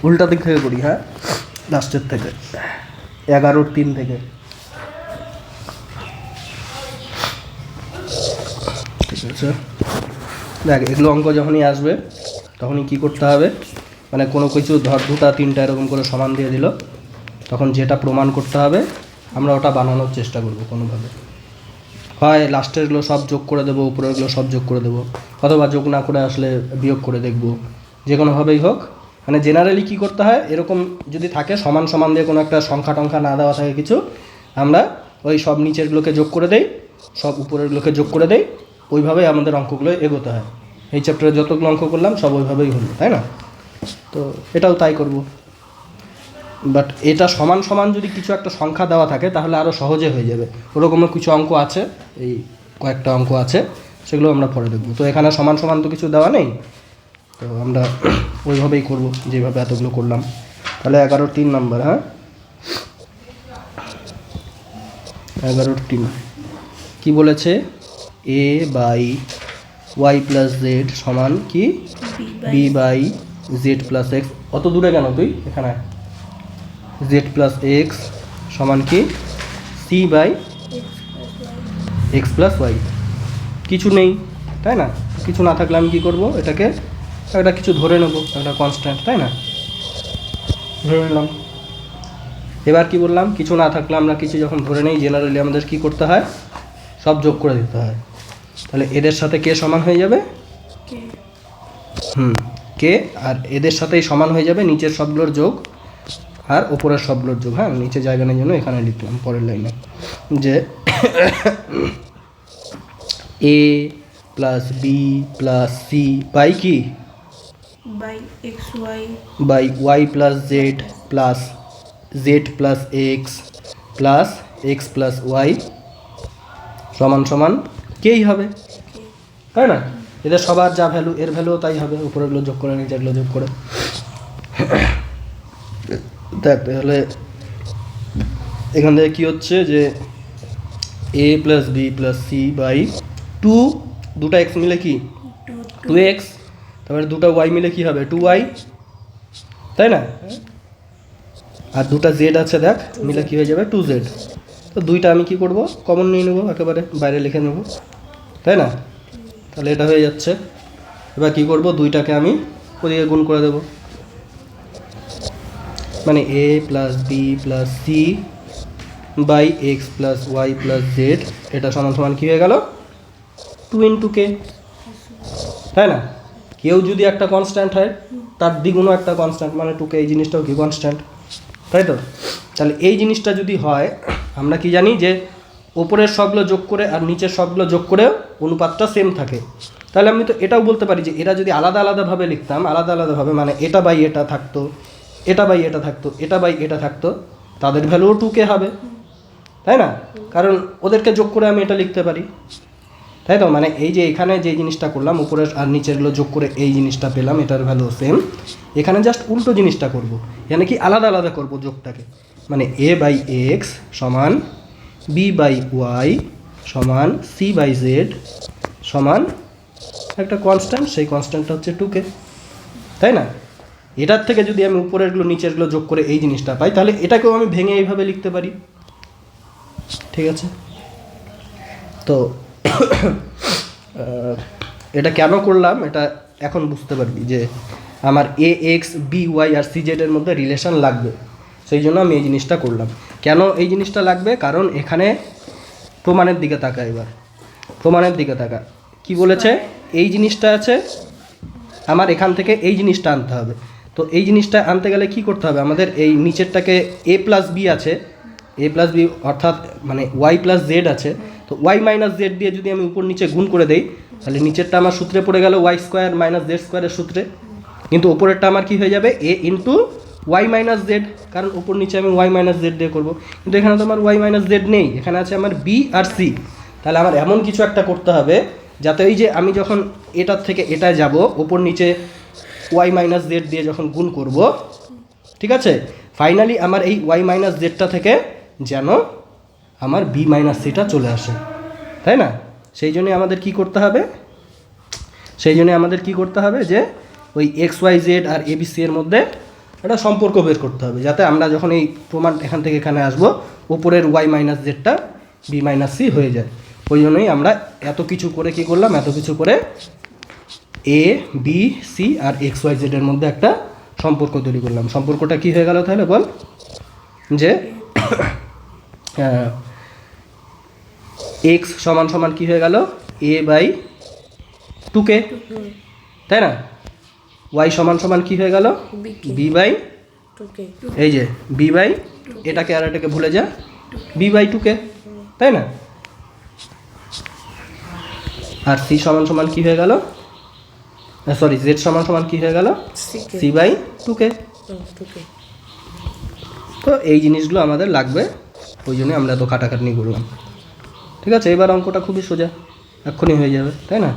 উল্টা দিক থেকে করি, হ্যাঁ, লাস্টের থেকে 11-3 থেকে। ঠিক আছে, দেখ এগুলো অঙ্ক যখনই আসবে তখনই কী করতে হবে, মানে কোনো কিছু ধর 2টা 3টা এরকম করে সমান দিয়ে দিল, তখন যেটা প্রমাণ করতে হবে আমরা ওটা বানানোর চেষ্টা করব কোনোভাবে। হয় লাস্টেরগুলো সব যোগ করে দেবো, উপরেরগুলো সব যোগ করে দেবো, অথবা যোগ না করে আসলে বিয়োগ করে দেখব, যে কোনোভাবেই হোক। মানে জেনারেলি কী করতে হয়, এরকম যদি থাকে সমান সমান দিয়ে কোনো একটা সংখ্যা টংখ্যা না দেওয়া থাকে কিছু, আমরা ওই সব নিচেরগুলোকে যোগ করে দেই, সব উপরেরগুলোকে যোগ করে দেই, ওইভাবেই আমাদের অঙ্কগুলো এগোতে হয়। এই চ্যাপ্টারে যতগুলো অঙ্ক করলাম সব ওইভাবেই হলো, তাই না? তো এটাও তাই করব। বাট এটা সমান সমান যদি কিছু একটা সংখ্যা দেওয়া থাকে তাহলে আরও সহজে হয়ে যাবে। ওরকমও কিছু অঙ্ক আছে, এই কয়েকটা অঙ্ক আছে, সেগুলো আমরা পরে দেখব। তো এখানে সমান সমান তো কিছু দেওয়া নেই, তো আমরা ওইভাবেই করব যেভাবে এতগুলো করলাম। তাহলে 11-3 নাম্বার, হ্যাঁ, 11-3 কী বলেছে, a by Y plus z সমান কি b by z plus x. অত দূরে কেন তুই, এখানে জেড প্লাস এক্স সমান কি c by x plus y. কিছু নেই, তাই না? কিছু না থাকলে আমি কী করবো, এটাকে একটা কিছু ধরে নেব, একটা কনস্ট্যান্ট, তাই না? ধরে নিলাম। এবার কি বললাম, কিছু না থাকলে আমরা কিছু যখন ধরে নেই জেনারেলি আমাদের কি করতে হয়, সব যোগ করে দিতে হয়। তাহলে এদের সাথে কে সমান হয়ে যাবে, কে, আর এদের সাথেই সমান হয়ে যাবে নিচের সবগুলোর যোগ আর ওপরের সবগুলোর যোগ। হ্যাঁ, নিচে জায়গা নেই জন্য এখানে লিখলাম পরের লাইনে যে এ plus B plus C by কি by Y plus Z plus Z plus X plus Y সমান সমান কেই হবে, তাই না? এদের সবার যা ভ্যালু এর ভ্যালুও তাই হবে, উপরেগুলো যোগ করে নিচেরগুলো যোগ করে। দেখ তাহলে এখান থেকে কী হচ্ছে যে এ plus B plus C by 2 X মিলে কি 2x, তারপরে 2টা ওয়াই মিলে কি হবে 2y, তাই না? আর 2টা জেড আছে দেখ মিলে কি হয়ে যাবে 2z। তো 2টা আমি কি করব, কমন নিয়ে নেবো, একেবারে বাইরে লিখে নেব, তাই না? তাহলে এটা হয়ে যাচ্ছে। এবার কি করব, 2টাকে আমি ওদিকে গুণ করে দেব, মানে a plus B plus C by x plus Y plus z, এটা সমান সমান কী হয়ে গেল 2 × k, তাই না? কেউ যদি একটা কনস্ট্যান্ট হয় তার দ্বিগুণও একটা কনস্ট্যান্ট, মানে 2k, এই জিনিসটাও কি কনস্ট্যান্ট, তাই তো? তাহলে এই জিনিসটা যদি হয়, আমরা কি জানি যে ওপরের সবগুলো যোগ করে আর নিচের সবগুলো যোগ করেও অনুপাতটা সেম থাকে। তাহলে আমি তো এটাও বলতে পারি যে এরা যদি আলাদা আলাদাভাবে লিখতাম, আলাদা আলাদাভাবে, মানে এটা বাই এটা থাকতো, এটা বাই এটা থাকতো, এটা বাই এটা থাকতো, তাদের ভ্যালুও 2k হবে, তাই না? কারণ ওদেরকে যোগ করে আমি এটা লিখতে পারি, তাই তো? মানে এই যে এখানে যে জিনিসটা করলাম, উপরের আর নিচেরগুলো যোগ করে এই জিনিসটা পেলাম, এটার ভ্যালু সেম। এখানে জাস্ট উল্টো জিনিসটা করব, এখানে কি আলাদা আলাদা করব যোগটাকে, মানে a বাই এক্স সমান বি বাই ওয়াই সমান সি বাই জেড সমান একটা কনস্ট্যান্ট, সেই কনস্ট্যান্টটা হচ্ছে 2k, তাই না? এটার থেকে যদি আমি উপরেরগুলো নিচেরগুলো যোগ করে এই জিনিসটা পাই, তাহলে এটাকেও আমি ভেঙে এইভাবে লিখতে পারি, ঠিক আছে? তো এটা কেন করলাম এটা এখন বুঝতে পারবি যে আমার এ এক্স বি ওয়াই আর সি জেডের মধ্যে রিলেশন লাগবে, সেই জন্য আমি এই জিনিসটা করলাম। কেন এই জিনিসটা লাগবে, কারণ এখানে প্রমাণের দিকে তাকা, এবার প্রমাণের দিকে তাকা, কি বলেছে, এই জিনিসটা আছে, আমার এখান থেকে এই জিনিসটা আনতে হবে। তো এই জিনিসটা আনতে গেলে কি করতে হবে, আমাদের এই নিচেরটাকে a প্লাস বি আছে, a প্লাস বি অর্থাৎ মানে ওয়াই প্লাস জেড আছে, তো ওয়াই মাইনাস জেড দিয়ে যদি আমি উপর নিচে গুণ করে দেই, তাহলে নিচেরটা আমার সূত্রে পড়ে গেল ওয়াই স্কোয়ার মাইনাস জেড স্কোয়ারের সূত্রে, কিন্তু উপরেরটা আমার কি হয়ে যাবে a into y minus z, কারণ উপর নিচে আমি ওয়াই মাইনাস জেড দিয়ে করবো, কিন্তু এখানে তো আমার ওয়াই মাইনাস জেড নেই, এখানে আছে আমার বি আর সি। তাহলে আমার এমন কিছু একটা করতে হবে যাতে এই যে আমি যখন এটার থেকে এটায় যাব, ওপর নিচে ওয়াই মাইনাস জেড দিয়ে যখন গুণ করব, ঠিক আছে, ফাইনালি আমার এই ওয়াই মাইনাস জেডটা থেকে যেন আমার বি মাইনাস সিটা চলে আসে, তাই না? সেই জন্যে আমাদের কি করতে হবে, সেই জন্যে আমাদের কি করতে হবে যে ওই এক্স ওয়াই জেড আর এবিসি এর মধ্যে একটা সম্পর্ক বের করতে হবে, যাতে আমরা যখন এই প্রমাণ এখান থেকে এখানে আসবো ওপরের ওয়াই মাইনাস জেডটা বি মাইনাস সি হয়ে যায়। ওই জন্যই আমরা এত কিছু করে কি করলাম, এত কিছু করে A B C R x Y জেডের মধ্যে একটা সম্পর্ক তৈরি করলাম। সম্পর্কটা কি হয়ে গেল তাহলে বল, যে এক্স সমান সমান কী হয়ে গেল এ বাই 2k, তাই না? ওয়াই সমান সমান কী হয়ে গেল বি বাই, এই যে বি বাই, এটাকে আর এটাকে ভুলে যা, বি বাই 2k, তাই না? আর সি সমান সমান কী হয়ে গেল, সরি জেড সমান সমান কী হয়ে গেল সি বাই 2k। তো এই জিনিসগুলো আমাদের লাগবে, ওই জন্য আমরা এত খাটাখাটনি করলাম। ঠিক আছে, এবার অঙ্কটা খুবই সোজা, এক্ষুনি হয়ে যাবে, তাই না?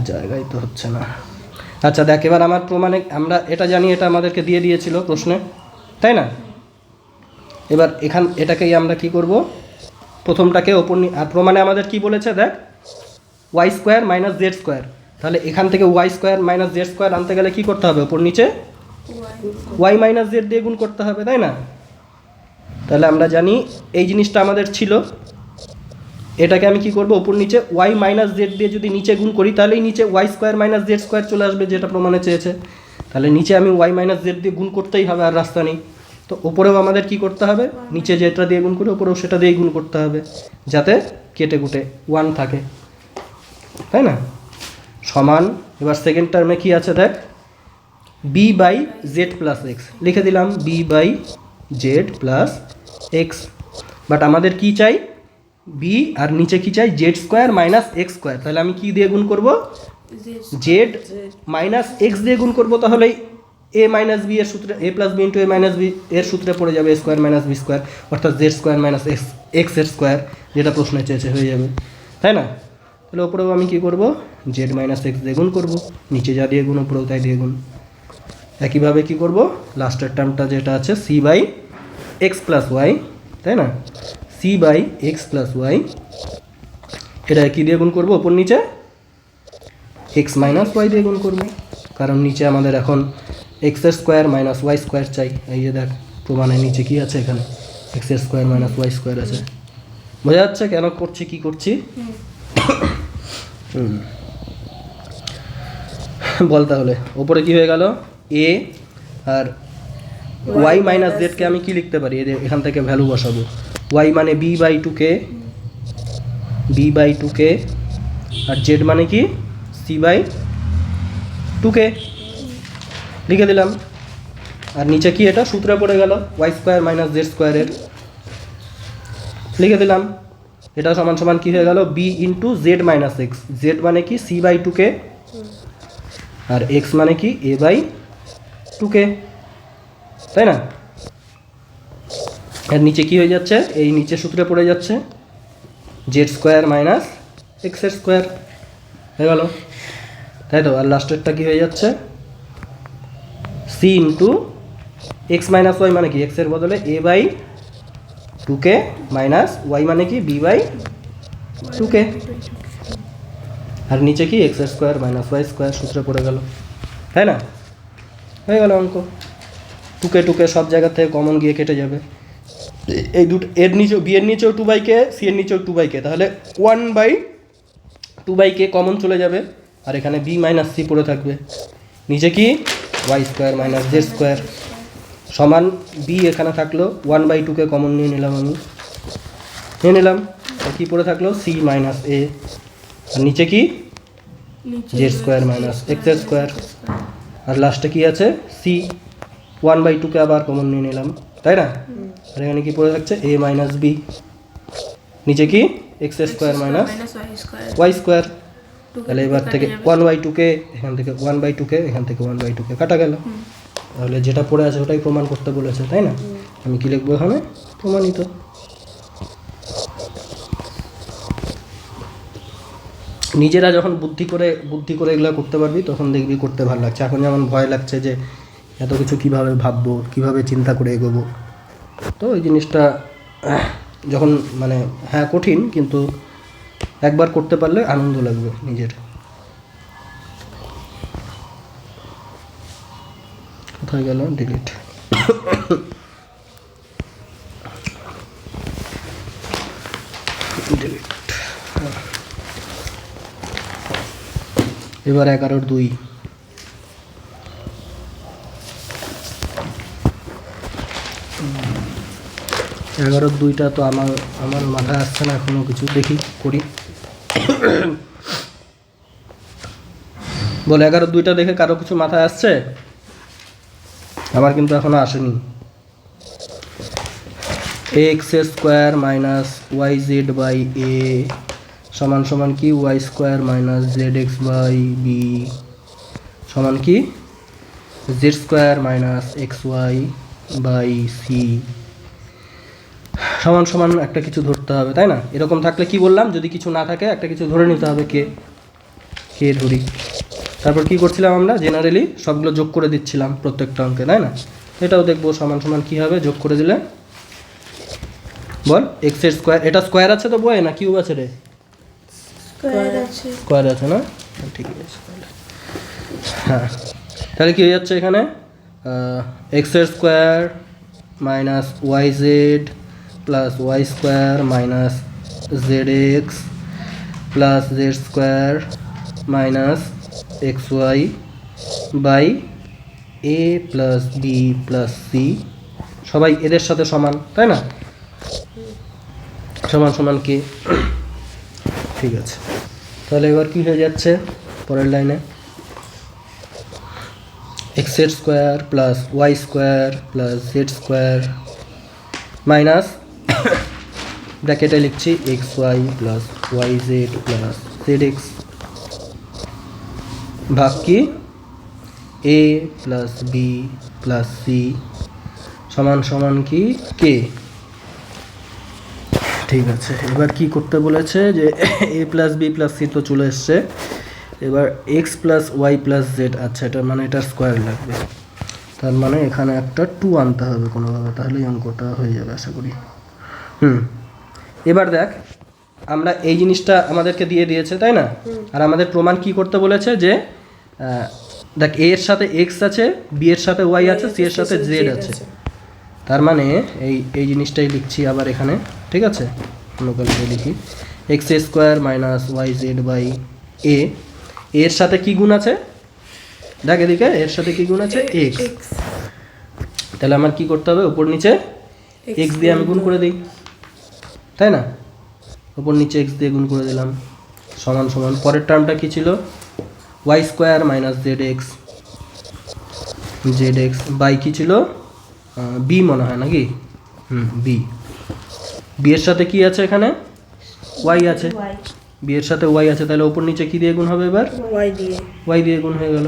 জায়গায় তো হচ্ছে না। আচ্ছা দেখ, এবার আমার প্রমাণে আমরা এটা জানি, এটা আমাদেরকে দিয়ে দিয়েছিল প্রশ্নে, তাই না? এবার এটাকেই আমরা কি করব, প্রথমটাকে ওপর আর প্রমাণে আমাদের কি বলেছে দেখ, y square minus z square. তাহলে এখান থেকে y square minus z square আনতে গেলে কী করতে হবে, ওপর নিচে ওয়াই মাইনাস জেড দিয়ে গুণ করতে হবে, তাই না? তাহলে আমরা জানি এই জিনিসটা আমাদের ছিল, এটাকে আমি কি করব, ওপর নিচে ওয়াই মাইনাস জেড দিয়ে যদি নিচে গুণ করি তাহলেই নিচে y square minus z square চলে আসবে, যেটা প্রমাণে চেয়েছে। তাহলে নিচে আমি ওয়াই মাইনাস জেড দিয়ে গুণ করতেই হবে, আর রাস্তা নেই। তো ওপরেও আমাদের কি করতে হবে, নিচে যেটা দিয়ে গুণ করে ওপরেও সেটা দিয়েই গুণ করতে হবে, যাতে কেটে কুটে 1 থাকে, তাই না? সমান, এবার সেকেন্ড টার্মে কি আছে দেখ, b by z plus x লিখে দিলাম, b by z plus x. But আমাদের কি চাই, বি আর নিচে কি চাই, z square minus x square. তাহলে আমি কি দিয়ে গুণ করব, জেড মাইনাস এক্স দিয়ে গুণ করব। তাহলে এ মাইনাস বি এর সূত্রে, এ প্লাস বি ইন্টু এ মাইনাস বি এর সূত্রে পড়ে যাবে এ স্কোয়ার মাইনাস বি স্কোয়ার, অর্থাৎ জেড স্কোয়ার মাইনাস এক্স এর স্কোয়ার, যেটা প্রশ্নে চেয়েছে, হয়ে যাবে, তাই না? তাহলে ওপরেও আমি কী করব, জেড মাইনাস এক্স দিয়ে গুণ করবো, নিচে যা দিয়ে গুণ ওপরেও তাই দিয়ে গুণ। একইভাবে কী করব, লাস্টের টার্মটা যেটা আছে c by x plus y, তাই না? C by x plus y, এটা কী দিয়ে গুণ করবো, ওপর নিচে এক্স মাইনাস ওয়াই দিয়ে গুণ করবো, কারণ নিচে আমাদের এখন এক্সের স্কোয়ার মাইনাস ওয়াই স্কোয়ার চাই। এই যে দেখ প্রমাণের নিচে কি আছে, এখানে এক্সের স্কোয়ার মাইনাস ওয়াই স্কোয়ার আছে। বোঝা যাচ্ছে কেন করছি, কি করছি? বল তাহলে ওপরে কি হয়ে গেল, এ আর ওয়াই মাইনাস জেডকে আমি কি লিখতে পারি, এখান থেকে ভ্যালু বসাবো। ওয়াই মানে B by 2k, B by 2k, আর জেড মানে কি সি বাই 2k লিখে দিলাম। আর নিচে কি এটা সূত্রে পড়ে গেল, ওয়াই স্কোয়ার মাইনাস জেড স্কোয়ারের, লিখে দিলাম। এটা সমান সমান কি হয়ে গেল, B into Z minus x. Z মানে কি c by 2k, R x মানে কি এ বাই 2k, তাই না? আর নিচে কি হয়ে যাচ্ছে, এই নিচে সূত্রে পড়ে যাচ্ছে জেড স্কোয়ার মাইনাস এক্সের স্কোয়ার, হয়ে গেল, তাই তো? আর লাস্টেরটা কি হয়ে যাচ্ছে, c into x minus y মানে কি এক্সের বদলে এ বাই 2k মাইনাস ওয়াই মানে কি বি বাই 2k, আর নিচে কি x square minus y square সূত্রে পড়ে গেল, তাই না? হয়ে গেল অঙ্ক। 2k সব জায়গা থেকে কমন গিয়ে কেটে যাবে। এই দুটো এর নিচেও, বি এর নিচেও 2/k, সি এর নিচেও 2/k, তাহলে 1/2/k কমন চলে যাবে, আর এখানে বি মাইনাস সি পড়ে থাকবে। নিচে কি Y square minus z square সমান বি এখানে থাকলো, 1/2কে কমন নিয়ে নিলাম, আমি নিয়ে নিলাম। আর কী পড়ে থাকলো, সি মাইনাস এ, আর নিচে কি Z square minus x square, আর লাস্টে কি আছে সি, 1/2কে আবার কমন নিয়ে নিলাম, তাই না? আর এখানে কি পড়ে থাকছে এ মাইনাস বি, নিচে কি x square minus y square. তাহলে এবার থেকে 1/2কে এখান থেকে 1/2কে এখান থেকে 1/2কে কাটা গেল। তাহলে যেটা পড়ে আছে ওটাই প্রমাণ করতে বলেছে, তাই না? আমি কি লিখবো এখানে, প্রমাণিত। নিজেরা যখন বুদ্ধি করে এগুলো করতে পারবি তখন দেখবি করতে ভালো লাগছে। এখন যেমন ভয় লাগছে যে এত কিছু কীভাবে ভাববো, কীভাবে চিন্তা করে এগোবো। তো ওই জিনিসটা যখন মানে হ্যাঁ কঠিন, কিন্তু একবার করতে পারলে আনন্দ লাগবে নিজের। হয়ে গেল ডিলিট। এবার 11/2 11/2টা তো আমার মাথায় আসছে না এখনো কিছু, দেখি করি। বলে 11/2টা দেখে কারো কিছু মাথায় আসছে? আমার কিন্তু এখনো আসেনি। X square minus Y Z by এ সমান সমান কি Y square minus Z x by B সমান কি Z square minus x Y by C সমান সমান একটা কিছু ধরতে হবে, তাই না? এরকম থাকলে কি বললাম, যদি কিছু না থাকে একটা কিছু ধরে নিতে হবে। কে ধরি। তারপর কি করছিলাম আমরা, জেনারেলি সবগুলো যোগ করে দিচ্ছিলাম প্রত্যেকটা অঙ্কে, তাই না? এটাও দেখবো সমান সমান কী হবে যোগ করে দিলে। বল এক্সের স্কোয়ার, এটা স্কোয়ার আছে তো বই না কিউব আছে রে? স্কোয়ার আছে না, ঠিক আছে তাহলে। হ্যাঁ, তাহলে কী হয়ে যাচ্ছে এখানে, এক্সের square minus Y Z plus Y square minus Z x plus Z square minus x Y by A plus B plus c সবাই এদের সাথে সমান, তাই না? সমান সমান কে, ঠিক আছে। তাহলে এবার কি হয়ে যাচ্ছে পরের লাইনে, এক্সের square plus Y square plus Z square minus ব্র্যাকেটে লিখছি X Y plus Y Z plus Z X ভাগ কি এ প্লাস বি প্লাস সি সমান সমান কি কে। ঠিক আছে, এবার কি করতে বলেছে যে এ প্লাস বি প্লাস সি তো চলে এসছে, এবার x plus Y plus z, আচ্ছা এটা মানে এটার স্কোয়ার লাগবে, তার মানে এখানে একটা 2 আনতে হবে কোনোভাবে, তাহলেই অঙ্কটা হয়ে যাবে আশা করি। এবার দেখ, আমরা এই জিনিসটা আমাদেরকে দিয়ে দিয়েছে, তাই না? আর আমাদের প্রমাণ কি করতে বলেছে যে দেখ এ এর সাথে এক্স আছে, বি এর সাথে ওয়াই আছে, সি এর সাথে জেড আছে, তার মানে এই জিনিসটাই লিখছি আবার এখানে, ঠিক আছে? লোকাল লিখি X square minus Y Z by A, এর সাথে কি গুণ আছে দেখ এদিকে, এর সাথে কি গুণ আছে এক্স, তাহলে আমার কি করতে হবে, উপর নিচে এক্স দিয়ে আমি গুণ করে দিই, তাই না? উপর নিচে এক্স দিয়ে গুণ করে দিলাম সমান সমান পরের টার্মটা কি ছিল, Y square minus Z x by কি ছিল বি মনে হয় নাকি, বি, বি এর সাথে কি আছে এখানে ওয়াই আছে, বি এর সাথে ওয়াই আছে, তাহলে উপর নিচে কি দিয়ে গুণ হবে এবার ওয়াই দিয়ে গুণ হয়ে গেল।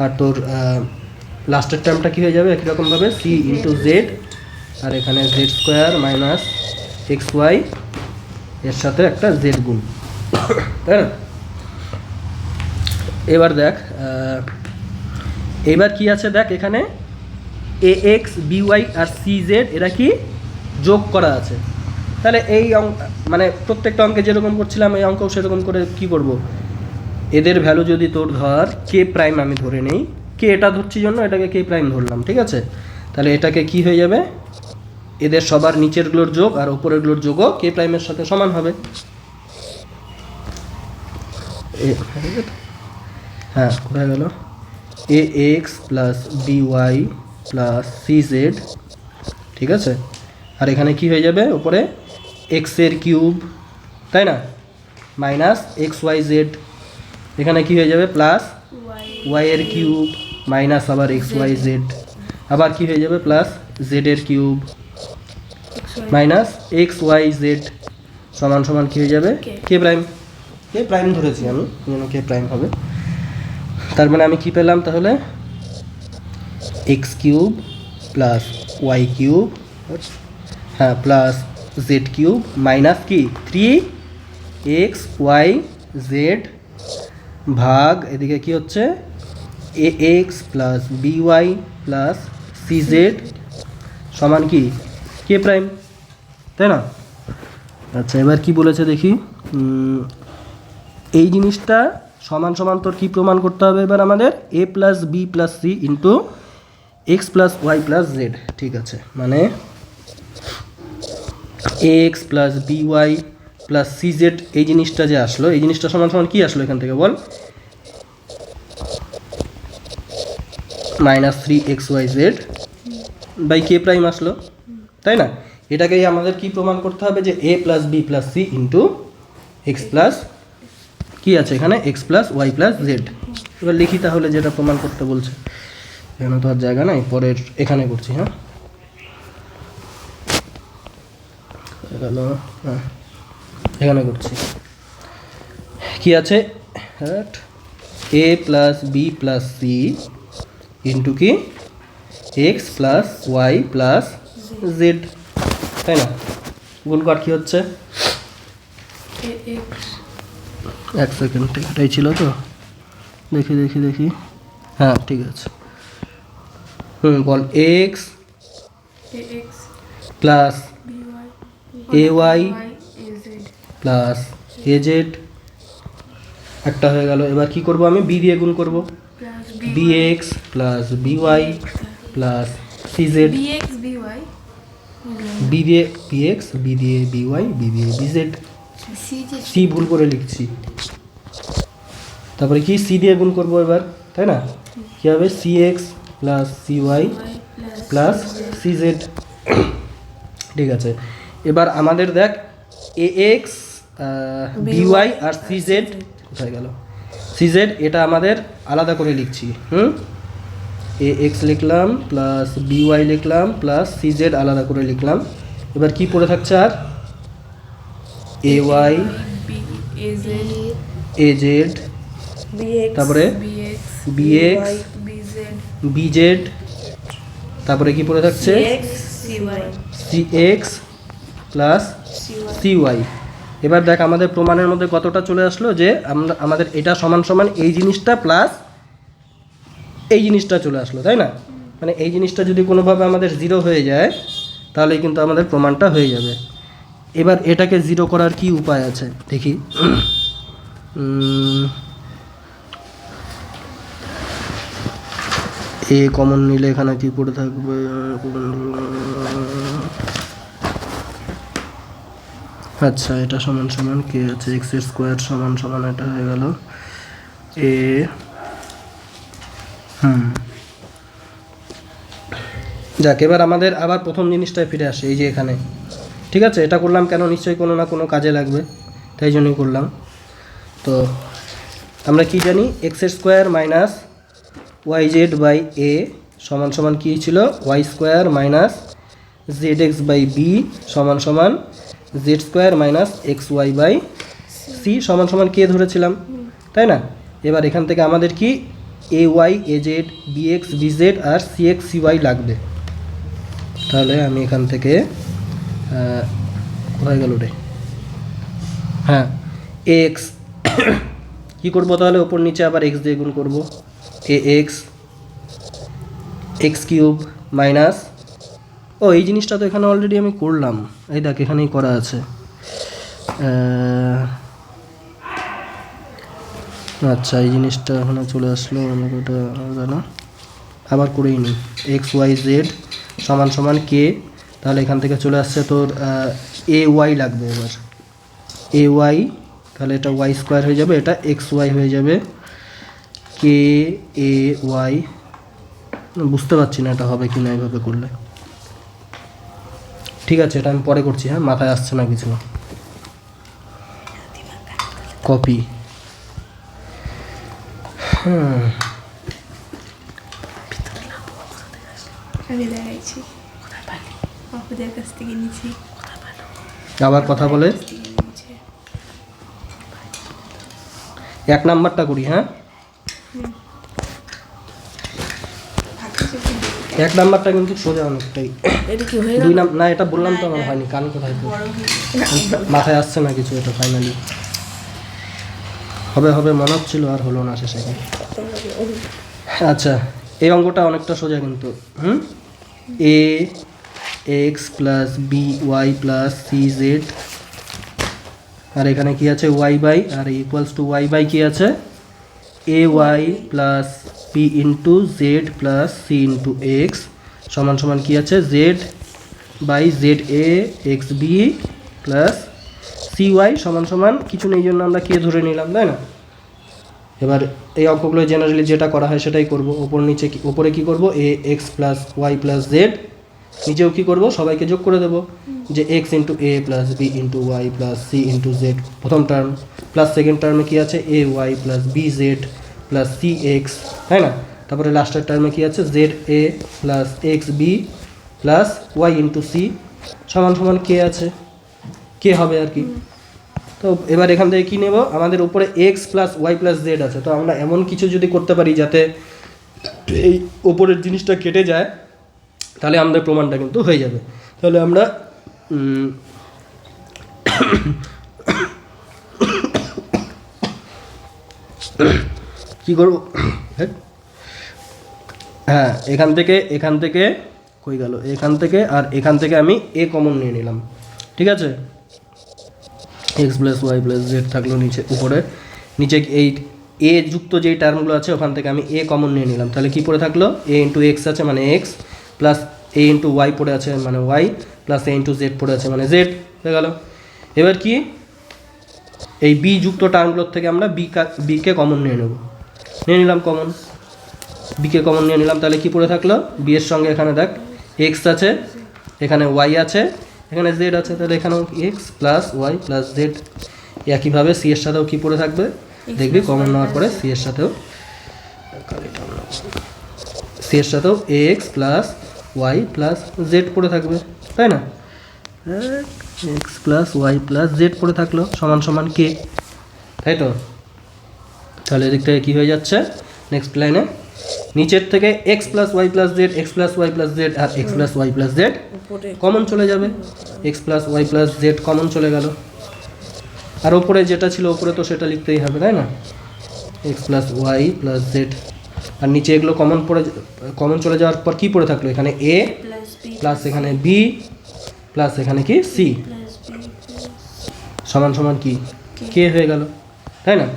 আর তোর লাস্টের টার্মটা কি হয়ে যাবে একই রকমভাবে সি ইন্টু জেড, আর এখানে z square minus x y এর সাথে একটা জেড গুণ, তাই না? এবার দেখ এবার কি আছে দেখ, এখানে এ এক্স বি ওয়াই আর সি জেড এরা কি যোগ করা আছে, তাহলে এই মানে প্রত্যেকটা অঙ্কে যেরকম করছিলাম এই অঙ্কও সেরকম করে কি করব, এদের ভ্যালু যদি তোর ধর কে প্রাইম আমি ধরে নেই, কে এটা ধরছি জন্য এটাকে কে প্রাইম ধরলাম, ঠিক আছে? তাহলে এটাকে কি হয়ে যাবে, এদের সবার নিচেরগুলোর যোগ আর উপরেরগুলোর যোগও কে প্রাইমের সাথে সমান হবে। হ্যাঁ, কোথায় গেল, A x plus B Y plus C Z, ঠিক আছে? আর এখানে কি হয়ে যাবে উপরে এক্সের কিউব, তাই না, মাইনাস এক্স ওয়াই জেড, এখানে কি হয়ে যাবে প্লাস ওয়াই এর কিউব মাইনাস আবার এক্স ওয়াই জেড, আবার কি হয়ে যাবে প্লাস জেড এর cube minus x y z সমান সমান কি হয়ে যাবে কে প্রাইম ধরেছি আমি, কে প্রাইম হবে। তার মানে আমি কি পেলাম তাহলে, x cube plus y cube, হ্যাঁ প্লাস জেড কিউব মাইনাস কি 3 XY Z ভাগ এদিকে কি হচ্ছে AX plus BY plus CZ সমান কি কে প্রাইম, তাই না? আচ্ছা, এবার কি বলেছে দেখি, এই জিনিসটা সমান সমান তোর কি প্রমাণ করতে হবে এবার আমাদের, A plus B plus C into X plus Y plus Z, ঠিক আছে, মানে A x plus B Y plus C Z, এই জিনিসটা যে আসলো, এই জিনিসটা সমান সমান কী আসলো এখান থেকে বল, -3xyz বাই কে প্রাইম আসলো, তাই না? এটাকেই আমাদের কি প্রমাণ করতে হবে যে এ plus B plus C into X plus কী আছে এখানে, x plus Y plus Z. এবার লিখি তাহলে যেটা প্রমাণ করতে বলছে, এখানে তো আর জায়গা নাই, পরের এখানে করছি। হ্যাঁ, হ্যাঁ এখানে করছি। কি আছে, A plus B plus C into কি x plus Y plus Z, তাই না? গুণ কর কী হচ্ছে, এক সেকেন্ড, এটাই ছিল তো, দেখি দেখি দেখি, হ্যাঁ ঠিক আছে। বল X plus A Y plus A Z, একটা হয়ে গেল। এবার কি করব, আমি বি দিয়ে গুণ করব, b x plus B Y plus C z, b দিয়ে বি এক্স, বি দিয়ে বি ওয়াই, বি দিয়ে বি জেড, সি ভুল করে লিখছি, তারপরে কি সি দিয়ে গুণ করব এবার, তাই না? কী হবে, c x plus C y plus C Z, ঠিক আছে। এবার আমাদের দেখ এ এক্স বি ওয়াই আর সি জেড কোথায় গেল, সি জেড এটা আমাদের আলাদা করে লিখছি। এ এক্স লিখলাম প্লাস বি ওয়াই লিখলাম প্লাস সি জেড আলাদা করে লিখলাম। এবার কি পড়ে থাকছে আর, এ ওয়াই এ জেড, তারপরে বি এক্স বি জেড, তারপরে কি পড়ে থাকছে c x plus C y. এবার দেখ আমাদের প্রমাণের মধ্যে কতটা চলে আসলো, যে আমরা আমাদের এটা সমান সমান এই জিনিসটা প্লাস এই জিনিসটা চলে আসলো, তাই না? মানে এই জিনিসটা যদি কোনোভাবে আমাদের 0 হয়ে যায় তাহলে কিন্তু আমাদের প্রমাণটা হয়ে যাবে। এবার এটাকে 0 করার কি উপায় আছে দেখি। এ কমন নিলে এখানে কি পড়ে থাকবে, আচ্ছা এটা সমান সমান কে আছে, এক্স স্কোয়ার সমান সমান এটা হয়ে গেল এ, যাক এবার আমাদের আবার প্রথম জিনিসটায় ফিরে আসে, এই যে এখানে, ঠিক আছে? এটা করলাম কেন, নিশ্চয়ই কোনো না কোনো কাজে লাগবে, তাই জন্যই করলাম। তো আমরা কি জানি, X square minus Y Z by এ সমান সমান কী ছিল, Y square minus Z x by B সমান সমান Z square minus x Y by C সমান সমান কে ধরেছিলাম, তাই না? এবার এখান থেকে আমাদের কি A Y A Z B x B Z আর সি এক্স সি ওয়াই লাগবে। তাহলে আমি এখান থেকে কোথায় গেল রে, হ্যাঁ এক্স কী করবো তাহলে, ওপর নিচে আবার এক্স দিয়ে গুণ করবো, এ এক্স এক্স কিউব মাইনাস, ও এই জিনিসটা তো এখানে অলরেডি আমি করলাম, এই দেখ এখানেই করা আছে, আচ্ছা এই জিনিসটা এখানে চলে আসলো, আমাকে ওটা না আবার করেই নিই, এক্স ওয়াই জেড সমান সমান কে, তাহলে এখান থেকে চলে আসছে তোর এ ওয়াই লাগবে। এবার এ ওয়াই, তাহলে এটা ওয়াই স্কোয়ার হয়ে যাবে, এটা এক্স ওয়াই হয়ে যাবে, কে এ ওয়াই, বুঝতে পারছি না এটা হবে কি না এইভাবে করলে, ঠিক আছে এটা আমি পরে করছি, হ্যাঁ মাথায় আসছে না কিছু, কপি, আবার কথা বলে 1 নাম্বারটা করি, হ্যাঁ 1 নাম্বারটা কিন্তু সোজা অনেকটাই, 2 নাম্বার না, এটা বললাম তো আমার হয়নি, কান কোথায় তো মাথায় আসছে না কিছু, এটা ফাইনালি হবে হবে মনে হচ্ছিল, আর হলো না শেষে। আচ্ছা এই অঙ্কটা অনেকটা সোজা কিন্তু, A x plus B Y plus C Z, আর এখানে কি আছে ওয়াই বাই, আর ইকুয়ালস টু ওয়াই বাই কি আছে A Y plus P into Z plus C into X সমান সমান কী আছে Z by Z A x B plus C Y সমান সমান কিছু নেই জন্য আমরা কে ধরে নিলাম, তাই না? এবার এই অঙ্কগুলো জেনারেলি যেটা করা হয় সেটাই করব। ওপর নিচে ওপরে কী করব, A x plus Y plus Z, নিচেও কী করব, সবাইকে যোগ করে দেবো, যে X into A plus B into Y plus C into Z প্রথম টার্ম, প্লাস সেকেন্ড টার্মে কী আছে A Y plus B Z plus C X, তাই না? তারপরে লাস্টের টার্মে কী আছে Z A plus X B plus Y into C সমান সমান কে আছে, কে হবে আর কি। তো এবার এখান থেকে কী নেব, আমাদের উপরে x plus Y plus z আছে, তো আমরা এমন কিছু যদি করতে পারি যাতে এই ওপরের জিনিসটা কেটে যায়, তাহলে আমাদের প্রমাণটা কিন্তু হয়ে যাবে। তাহলে আমরা কী করব, হ্যাঁ এখান থেকে কই গেল, এখান থেকে আর এখান থেকে আমি এ কমন নিয়ে নিলাম, ঠিক আছে? X plus Y plus z থাকলো নিচে, উপরে নিচে এই এ যুক্ত যেই টার্মগুলো আছে ওখান থেকে আমি এ কমন নিয়ে নিলাম, তাহলে কী পড়ে থাকলো এ ইন্টু এক্স আছে মানে এক্স প্লাস এ ইন্টু ওয়াই পড়ে আছে মানে ওয়াই প্লাস এ ইন্টু জেড পড়ে আছে মানে জেড হয়ে গেল। এবার কি এই বি যুক্ত টার্মগুলোর থেকে আমরা বিকে কমন নিয়ে নিলাম কমন, বিকে কমন নিয়ে নিলাম, তাহলে কি পড়ে থাকলো বি এর সঙ্গে এখানে দেখ এক্স আছে, এখানে ওয়াই আছে, এখানে জেড আছে, তাহলে এখানেও X plus Y plus Z. একইভাবে সি এর সাথেও কী পড়ে থাকবে দেখবি, কমন নেওয়ার পরে সি এর সাথেও x plus Y plus z পড়ে থাকবে, তাই না? X plus Y plus z পড়ে থাকলো সমান সমান কে, তাই তো? তাহলে এদিক থেকে কী হয়ে যাচ্ছে, নেক্সট লাইনে নিচের থেকে X plus Y plus Z, x plus Y plus Z আর X plus Y plus Z common চলে যাবে, X plus Y plus Z common চলে গেল, আর ওপরে যেটা ছিল ওপরে তো সেটা লিখতেই হবে, তাই না? X plus Y plus Z, আর নিচে এগুলো কমন চলে যাওয়ার পর কী পড়ে থাকলো এখানে এ প্লাস এখানে বি প্লাস এখানে কি সি সমান সমান কি কে হয়ে গেল, তাই না?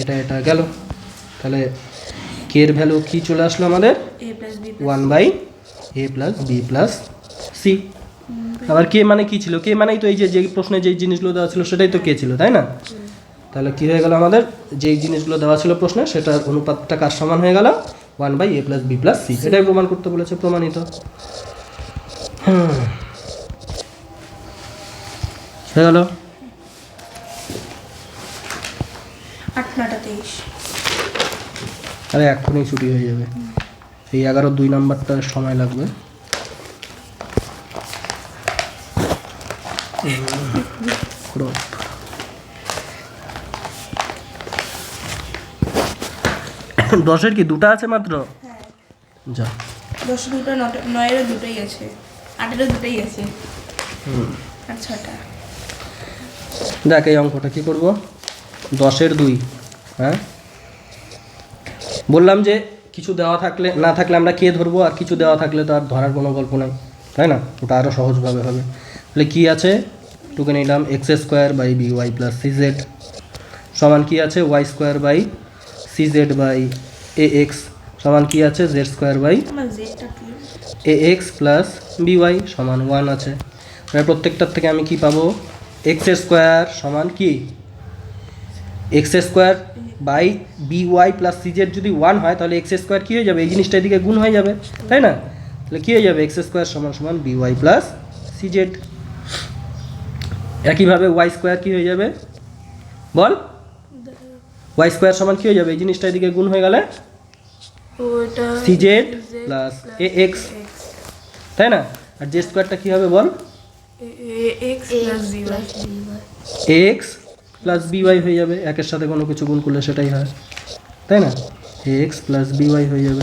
এটা গেল, তাহলে কে এর ভ্যালু কী চলে আসলো আমাদের 1/a plus B plus C. আবার কে মানে কি ছিল, কে মানেই তো এই যে প্রশ্নে যেই জিনিসগুলো দেওয়া ছিল সেটাই তো কে ছিল, তাই না? তাহলে কী হয়ে গেল আমাদের যেই জিনিসগুলো দেওয়া ছিল প্রশ্নে সেটার অনুপাতটা কার সমান হয়ে গেল 1/a plus B plus C, এটাই প্রমাণ করতে বলেছে, প্রমাণিত। হয়ে গেল 8-9-23। আরে এক্ষুনি ছুটি হয়ে যাবে, এই 11-2 নাম্বারটার সময় লাগবে। দশের কি দুটো আছে মাত্র? যা 10 দুটো, 9-এরও দুটোই আছে, 8-এরও দুটোই আছে, আর 6টা। দেখ এই অঙ্কটা কী করবো, 10-2, হ্যাঁ বললাম যে কিছু দেওয়া থাকলে না থাকলে আমরা কে ধরবো, আর কিছু দেওয়া থাকলে তো আর ধরার কোনো গল্প নাই, তাই না? ওটা আরও সহজভাবে হবে। তাহলে কী আছে টুকে নিলাম x square by b Y plus C z সমান কী আছে y square by c z by a x সমান কী আছে z square by a x plus B y সমান 1 আছে। মানে প্রত্যেকটার থেকে আমি কি পাবো, এক্স স্কোয়ার সমান কি x square by b Y plus C z যদি 1 হয় তাহলে এক্স স্কোয়ার কী হয়ে যাবে, এই জিনিসটা এদিকে গুণ হয়ে যাবে, তাই না? তাহলে কী হয়ে যাবে এক্স স্কোয়ার সমান সমান b Y plus C z. একইভাবে ওয়াই স্কোয়ার কী হয়ে যাবে বল, ওয়াই স্কোয়ার সমান কী হয়ে যাবে, এই জিনিসটা এদিকে গুণ হয়ে গেলে সি জেড প্লাস এ এক্স, তাই না? আর জে স্কোয়ারটা কী হবে বল, এক্স প্লাস বিওয়াই হয়ে যাবে, একের সাথে কোনো কিছু গুণ করলে সেটাই হয়, তাই না? এক্স প্লাস বিওয়াই হয়ে যাবে।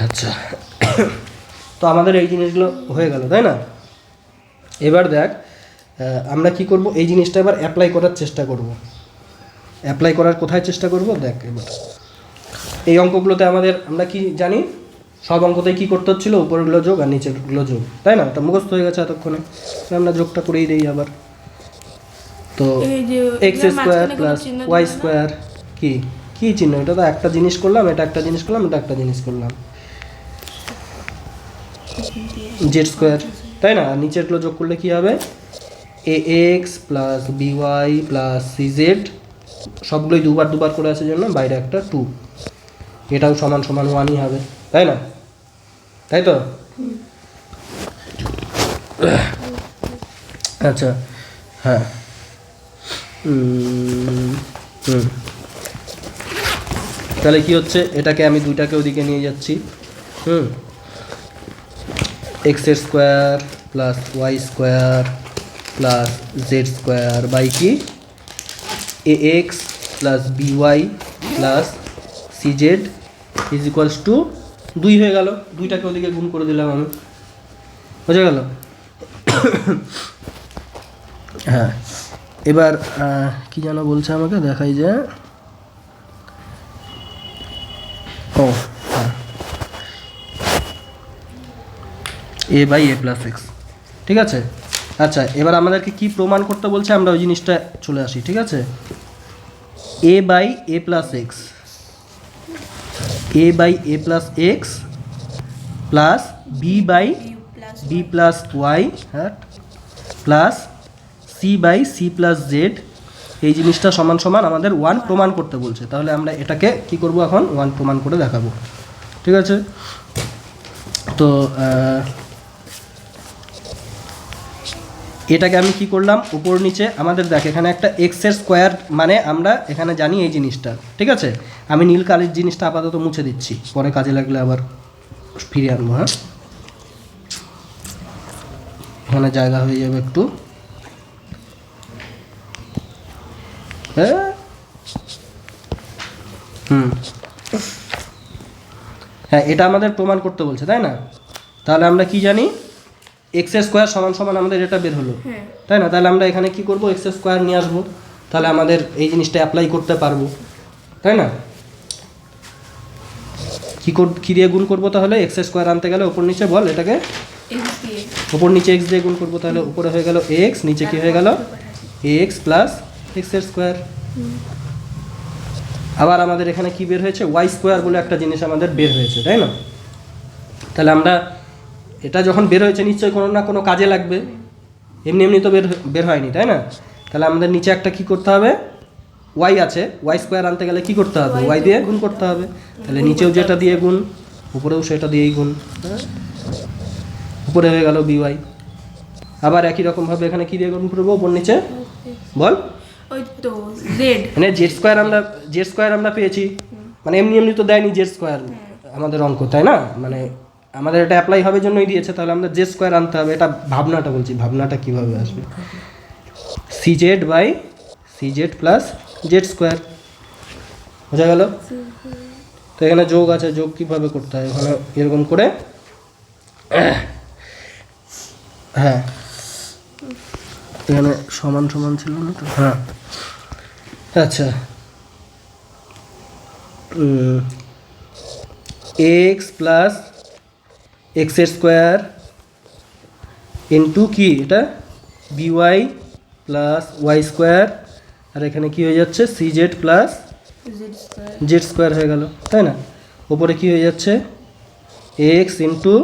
আচ্ছা তো আমাদের এই জিনিসগুলো হয়ে গেল, তাই না? এবার দেখ আমরা কি করব, এই জিনিসটা এবার অ্যাপ্লাই করার চেষ্টা করব। অ্যাপ্লাই করার কোথায় চেষ্টা করব দেখ, এবার এই অঙ্কগুলোতে আমরা কি জানি, সব অঙ্কতেই কী করতে হচ্ছিলো, উপরগুলো যোগ আর নিচেরগুলো যোগ, তাই না? ওটা মুখস্থ হয়ে গেছে এতক্ষণে, আমরা যোগটা করেই দিই আবার। তো x square plus Y square কি কী চিহ্ন? এটা তো একটা জিনিস করলাম, এটা একটা জিনিস করলাম, এটা একটা জিনিস করলাম, জেড স্কোয়ার, তাই না? আর নিচেরগুলো যোগ করলে কী হবে? A x plus B Y plus C Z, সবগুলোই দুবার দুবার করে আছে জন্য বাইরে একটা 2, এটাও সমান সমান 1ই হবে, তাই না? তাই তো? আচ্ছা, হ্যাঁ, তাহলে কি হচ্ছে? এটাকে আমি দুইটাকে ওদিকে নিয়ে যাচ্ছি। এক্সের square plus Y square plus Z square by কি A x plus B Y plus C Z is equals to 2 হয়ে গেল। দুইটাকে ওদিকে গুণ করে দিলাম আমি, বোঝা গেল? হ্যাঁ, এবার কি যেন বলছে আমাকে, দেখাই যে ও হ্যাঁ, এ বাই এ প্লাস এক্স, ঠিক আছে? আচ্ছা, এবার আমাদেরকে কি প্রমাণ করতে বলছে, আমরা ওই জিনিসটা চলে আসি, ঠিক আছে? A by A plus X, A by A plus X plus B by B plus Y, হ্যাঁ, plus C by C plus Z, এই জিনিসটা সমান সমান আমাদের 1 প্রমাণ করতে বলছে। তাহলে আমরা এটাকে কি করব, এখন 1 প্রমাণ করে দেখাবো, ঠিক আছে? তো এটাকে আমি কি করলাম, উপর নিচে আমাদের দেখ এখানে একটা এক্সের স্কোয়ার, মানে আমরা এখানে জানি এই জিনিসটা, ঠিক আছে? আমি নীল কালির জিনিসটা আপাতত মুছে দিচ্ছি, পরে কাজে লাগলে আবার ফিরে আনবো। হ্যাঁ, এখানে জায়গা হয়ে যাবে একটু। হ্যাঁ, হ্যাঁ, এটা আমাদের প্রমাণ করতে বলছে, তাই না? তাহলে আমরা কি জানি, এক্স স্কোয়ার সমান সমান আমাদের এটা বের হলো, তাই না? তাহলে আমরা এখানে কি করব, এক্স স্কোয়ার নিয়ে আসবো, তাহলে আমাদের এই জিনিসটা অ্যাপ্লাই করতে পারবো, তাই না? কি দিয়ে গুণ করবো তাহলে? এক্স স্কোয়ার আনতে গেলে ওপর নিচে বল এটাকে, ওপর নিচে এক্স দিয়ে গুণ করবো, তাহলে উপরে হয়ে গেল এক্স, নিচে কি হয়ে গেল এক্স প্লাস এক্স স্কোয়ার। আবার আমাদের এখানে কি বের হয়েছে, ওয়াই স্কোয়ার বলে একটা জিনিস আমাদের বের হয়েছে, তাই না? তাহলে আমরা এটা যখন বের হয়েছে নিশ্চয়ই কোনো না কোনো কাজে লাগবে, এমনি এমনি তো বের হয়নি, তাই না? তাহলে আমাদের নিচে একটা কি করতে হবে, ওয়াই আছে, ওয়াই স্কোয়ার আনতে গেলে কি করতে হবে, ওয়াই দিয়ে গুণ করতে হবে। তাহলে নিচেও যেটা দিয়ে গুণ, উপরেও সেটা দিয়েই গুণ, উপরে হয়ে গেল বিওয়াই। আবার একই রকমভাবে এখানে কি দিয়ে গুণ করবো, উপর নিচে বল, ওই তো জেড, মানে জেড স্কোয়ার আমরা পেয়েছি, মানে এমনি এমনি তো দেয়নি জেড স্কোয়ার আমাদের অঙ্ক, তাই না? মানে আমাদের এটা অ্যাপ্লাই হবে জন্যই দিয়েছে, তাহলে আমরা জেড স্কোয়ার আনতে হবে। এটা ভাবনাটা বলছি, ভাবনাটা কীভাবে আসবে, c z by c z plus Z square, বোঝা গেল? তো এখানে যোগ আছে, যোগ কীভাবে করতে হয়, এখানে এরকম করে, হ্যাঁ, এখানে সমান সমান ছিল না তো, হ্যাঁ, আচ্ছা, এক্স প্লাস এক্সের স্কোয়ার ইন্টু কি এটা বিওয়াই প্লাস ওয়াই স্কোয়ার, আর এখানে কি হয়ে যাচ্ছে c z plus Z square হয়ে গেল, তাই না? ওপরে কি হয়ে যাচ্ছে x into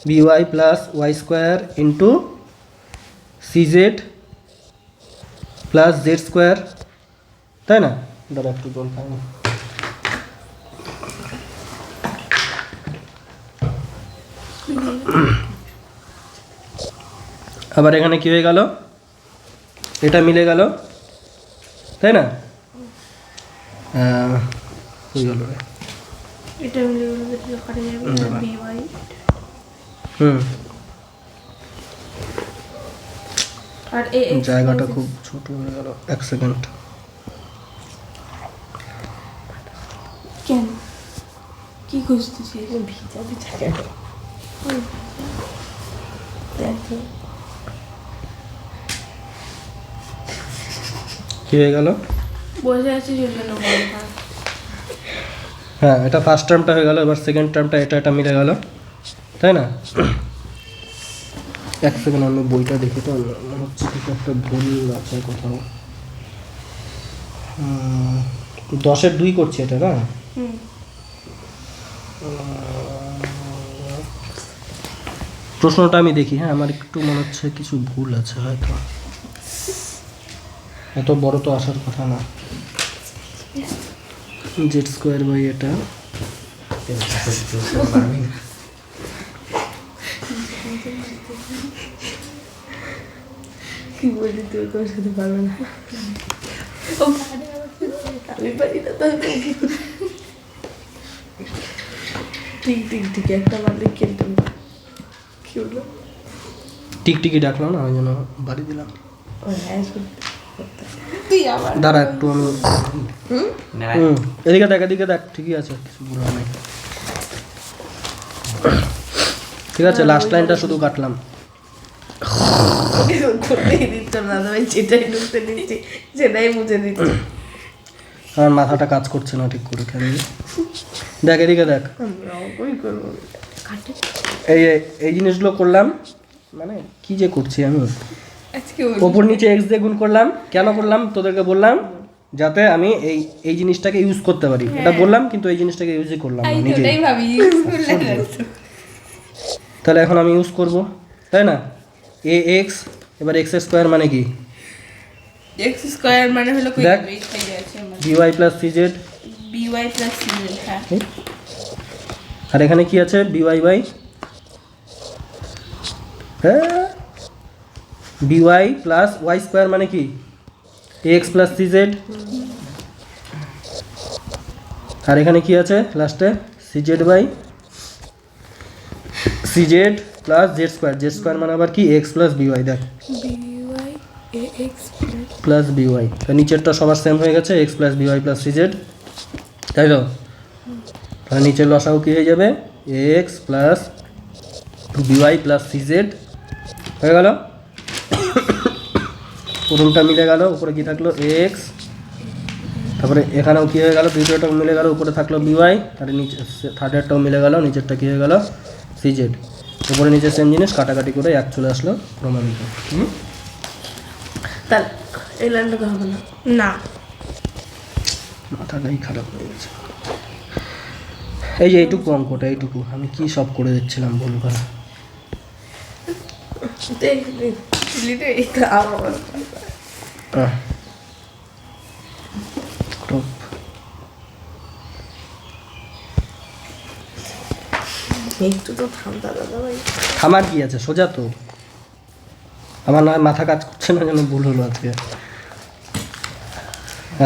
b y plus Y square into c z plus Z square, তাই না? দাঁড়া একটু জল খাই। আবার এখানে কি হয়ে গেল, এটা মিলে গেল, তাই না? হয়ে গেল রে, এটা মিলে গেল, কাটে যাবে বিওয়াই। আর জায়গাটা খুব ছোট হয়ে গেল, এক সেকেন্ড। কেন কি খুঁজতেছিস, ভিজা ভিজা কেন? কি হয়ে গেল, বসে আছিস ওই জন্য বলটা। হ্যাঁ, এটা ফার্স্ট টার্মটা হয়ে গেল, এবার সেকেন্ড টার্মটা এটা মিলে গেল, তাই না? এক সেকেন্ড, আমি বইটা দেখি তো, মনে হচ্ছে কিছু একটা ভুল আছে কোথাও। 10-এর 2 করছি এটা না? হুম প্রশ্নটা আমি দেখি, হ্যাঁ আমার একটু মনে হচ্ছে কিছু ভুল আছে হয়তো, এত বড় তো আসার কথা না। জেড স্কোয়ার বাই এটা কি বলি তুই তোর সাথে পারবে না আমি পারি না তো ঠিক ঠিক ঠিক একটা মারলে খেলতে কি হলো টিকটিকি ডাকলো না, ওই জন্য বাড়ি দিলাম। তুই আবার দাঁড়া একটু আমি এদিকে দেখ, এদিকে দেখ, ঠিকই আছে, কিছু ভুল হয় নাই। ঠিক আছে, লাস্ট লাইনটা শুধু কাটলাম। করতেই দিচ্ছ না ভাই, যেটাই ঢুকতে দিচ্ছি সেটাই মুছে দিচ্ছি। আমার মাথাটা কাজ করছে না ঠিক করে, খেলে দেখ এদিকে দেখ, ওই করবো কাটে এই এই জিনিসগুলো করলাম, মানে কি যে করছি আমি, আজকে ওপর নিচে এক্স দিয়ে গুণ করলাম। কেন করলাম তোদেরকে বললাম, যাতে আমি এই এই জিনিসটাকে ইউজ করতে পারি, এটা বললাম, কিন্তু এই জিনিসটাকে ইউজই করলাম না নিজে। ওটাই ভাবি তাহলে এখন আমি ইউজ করব, তাই না? এ এক্স, এবার এক্স স্কোয়ার মানে কি? এক্স স্কয়ার মানে হলো কই দেখ। এইটাই আছে আমার by plus CZ, by plus CZ. হ্যাঁ আর এখানে কি আছে? বিওয়াই বাই, হ্যাঁ বিওয়াই প্লাস ওয়াই স্কোয়ার মানে কি? এক্স প্লাস সিজেড, আর এখানে কি আছে লাস্টে? C Z by C Z plus Z square, Z square মানে আবার কি? X plus B Y. দেখ B Y A x plus B Y, তো নিচেরটা সবার সেম হয়ে গেছে, X plus B Y plus C Z, তাই তো? তাহলে নিচের লসাও কি হয়ে যাবে? X plus B Y plus C Z হয়ে গেল। প্রথমটা মিলে গেল, উপরে কি থাকলো? এক্স, তারপরে এখানেও কি হয়ে গেল? দ্বিতীয়টাও মিলে গেল, উপরে থাকলো বিওয়াই, আর নিচে থার্ডেরটাও মিলে গেল, নিচেরটা কি হয়ে গেল? সিজেড। উপরে নিচে সেম জিনিস, কাটাকাটি করে এক চলে আসলো প্রমাণিত। তাহলে এই লাইনটা হবে না না মাথাটাই খারাপ হয়ে গেছে। এই যে এইটুকু অঙ্কটা, এইটুকু আমি কি সব করে দিচ্ছিলাম ভুল করে। টপ। একটু তো থামতা দাদা ভাই। থামার কি আছে, সোজা তো। আমার নয় মাথা কাজ করছে না, যেন ভুল হলো আজকে।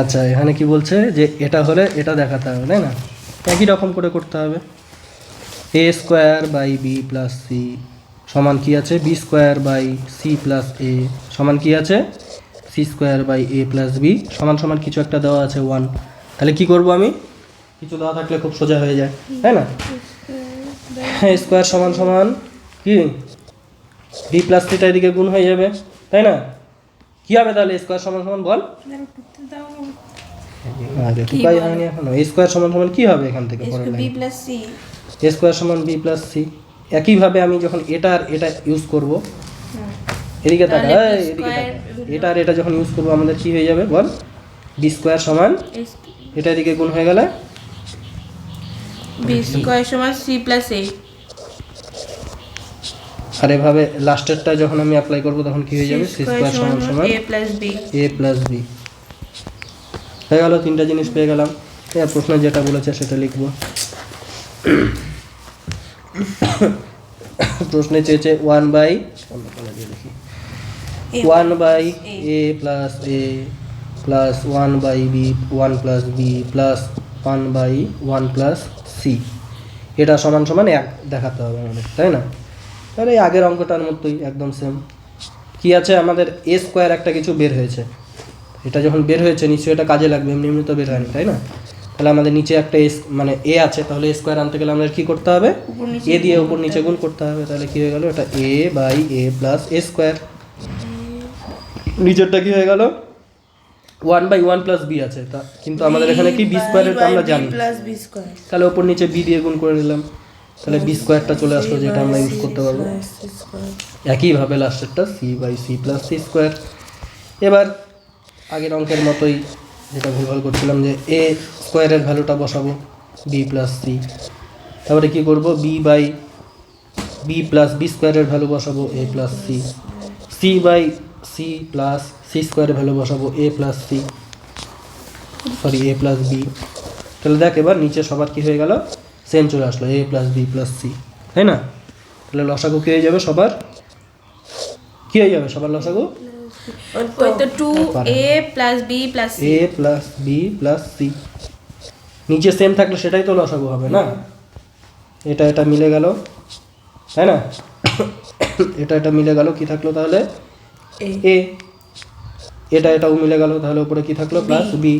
আচ্ছা এখানে কি বলছে যে এটা হলে এটা দেখাতে হবে, তাই না? একই রকম করে করতে হবে। A square by B plus C সমান কি আছে? B square by C plus A সমান কি আছে? C square by A plus B সমান সমান কিছু একটা দেওয়া আছে 1। তাহলে কি করব আমি? কিছু দেওয়া থাকলে খুব সোজা হয়ে যায়, তাই না? হ্যাঁ, স্কোয়ার সমান সমান কি? বি প্লাস সিটা এদিকে গুণ হয়ে যাবে, তাই না? কি হবে তাহলে? স্কোয়ার সমান সমান বল। আগে উপায় হয়নি এখনো। এ স্কোয়ার সমান সমান কি হবে এখান থেকে পরের B line? Plus C. A square সমান বি প্লাস সি। একইভাবে আমি যখন এটা আর এটা ইউজ করব, এদিকে তাকা, এদিকে তাকা, এটা আর এটা যখন ইউজ করবো আমাদের কি হয়ে যাবে বল? বি স্কোয়ার সমান এটা এদিকে গুণ হয়ে গেলে বি স্কয়ার সমান সি প্লাস এ। আর এভাবে লাস্টেরটা যখন আমি অ্যাপ্লাই করব তখন কি হয়ে যাবে? সি স্কোয়ার সমান সমান এ প্লাস বি। এ প্লাস বি হয়ে গেল। তিনটা জিনিস পেয়ে গেলাম। এর প্রশ্নে যেটা বলেছে সেটা লিখব। প্রশ্নে চেয়েছে 1 by 1 by A plus a plus 1 by b 1 plus B plus 1 by 1 plus c, এটা সমান সমান 1 দেখাতে হবে আমাদের, তাই না? তাহলে এই আগের অঙ্কটার মতোই একদম সেম। কি আছে আমাদের? এ স্কোয়ার একটা কিছু বের হয়েছে, এটা যখন বের হয়েছে নিশ্চয়ই এটা কাজে লাগবে, এমনি এমনি তো বের হয়নি, তাই না? তাহলে আমাদের নিচে একটা এস মানে এ আছে, তাহলে এ স্কোয়ার আনতে গেলে আমাদের কী করতে হবে? এ দিয়ে উপর নিচে গুণ করতে হবে। তাহলে কী হয়ে গেল? এটা A by A plus A square. নিচেরটা কী হয়ে গেল? 1 বাই 1 প্লাস বি আছে, তা কিন্তু আমাদের এখানে কি বি স্কোয়ারের আমরা জানি, তাহলে ওপর নিচে বি দিয়ে গুণ করে নিলাম, তাহলে বি স্কোয়ারটা চলে আসলো, যেটা আমরা ইউজ করতে পারবো। একইভাবে লাস্টেরটা C by C plus C square. এবার আগের অঙ্কের মতোই যেটা ভুলভাল করছিলাম, যে এ স্কোয়ারের ভ্যালুটা বসাবো বি প্লাস সি, তারপরে কী করবো B by B plus B স্কোয়ারের ভ্যালু বসাবো A plus C, C by C plus C স্কোয়ারের ভ্যালু বসাবো A plus C, sorry A plus B. তাহলে দেখ এবার নিচে সবার কী হয়ে গেল, সেম চলে আসলো এ প্লাস বি প্লাস সি, তাই না? তাহলে লসাগু কী হয়ে যাবে সবার, কী হয়ে যাবে সবার লসাগু? ওই তো 2a plus b plus c। এ প্লাস বি প্লাস সি, নিচে সেম থাকলে সেটাই তো লসাগু হবে না? এটা এটা মিলে গেল, তাই না? এটা এটা মিলে গেল, কি থাকলো তাহলে এ, এটা এটাও মিলে গেল, তাহলে উপরে কি থাকলো প্লাস বি,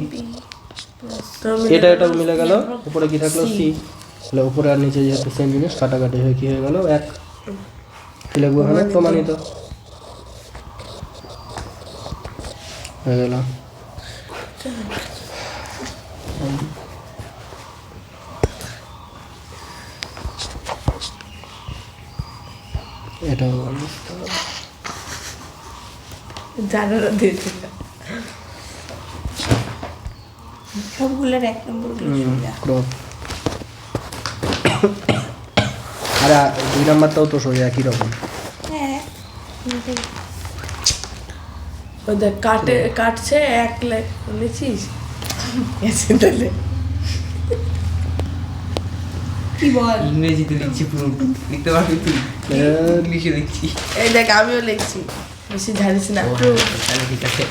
এটা এটাও মিলে গেল, উপরে কি থাকলো সি, তাহলে উপরে আর নিচে যেহেতু সেম জিনিস কাটাকাটি হয়ে কি হয়ে গেল এক, কি লিখবো এখানে প্রমাণিত হয়ে গেল। এটাও জানালা দিয়েছে সবগুলোর 1 নম্বর ক্রপ, আরে 2 নাম্বারটাও তো সোজা একই রকম। হ্যাঁ ওই দেখ কাটছে 1 লিখিস এসে তাহলে কি বল, ইংরেজিতে লিখছি পুরো, লিখতে পারবি তুই? ইংলিশে লিখছি। এই দেখ আমিও লিখছি, বেশি ঝাড়িস না তাহলে ঠিক আছে,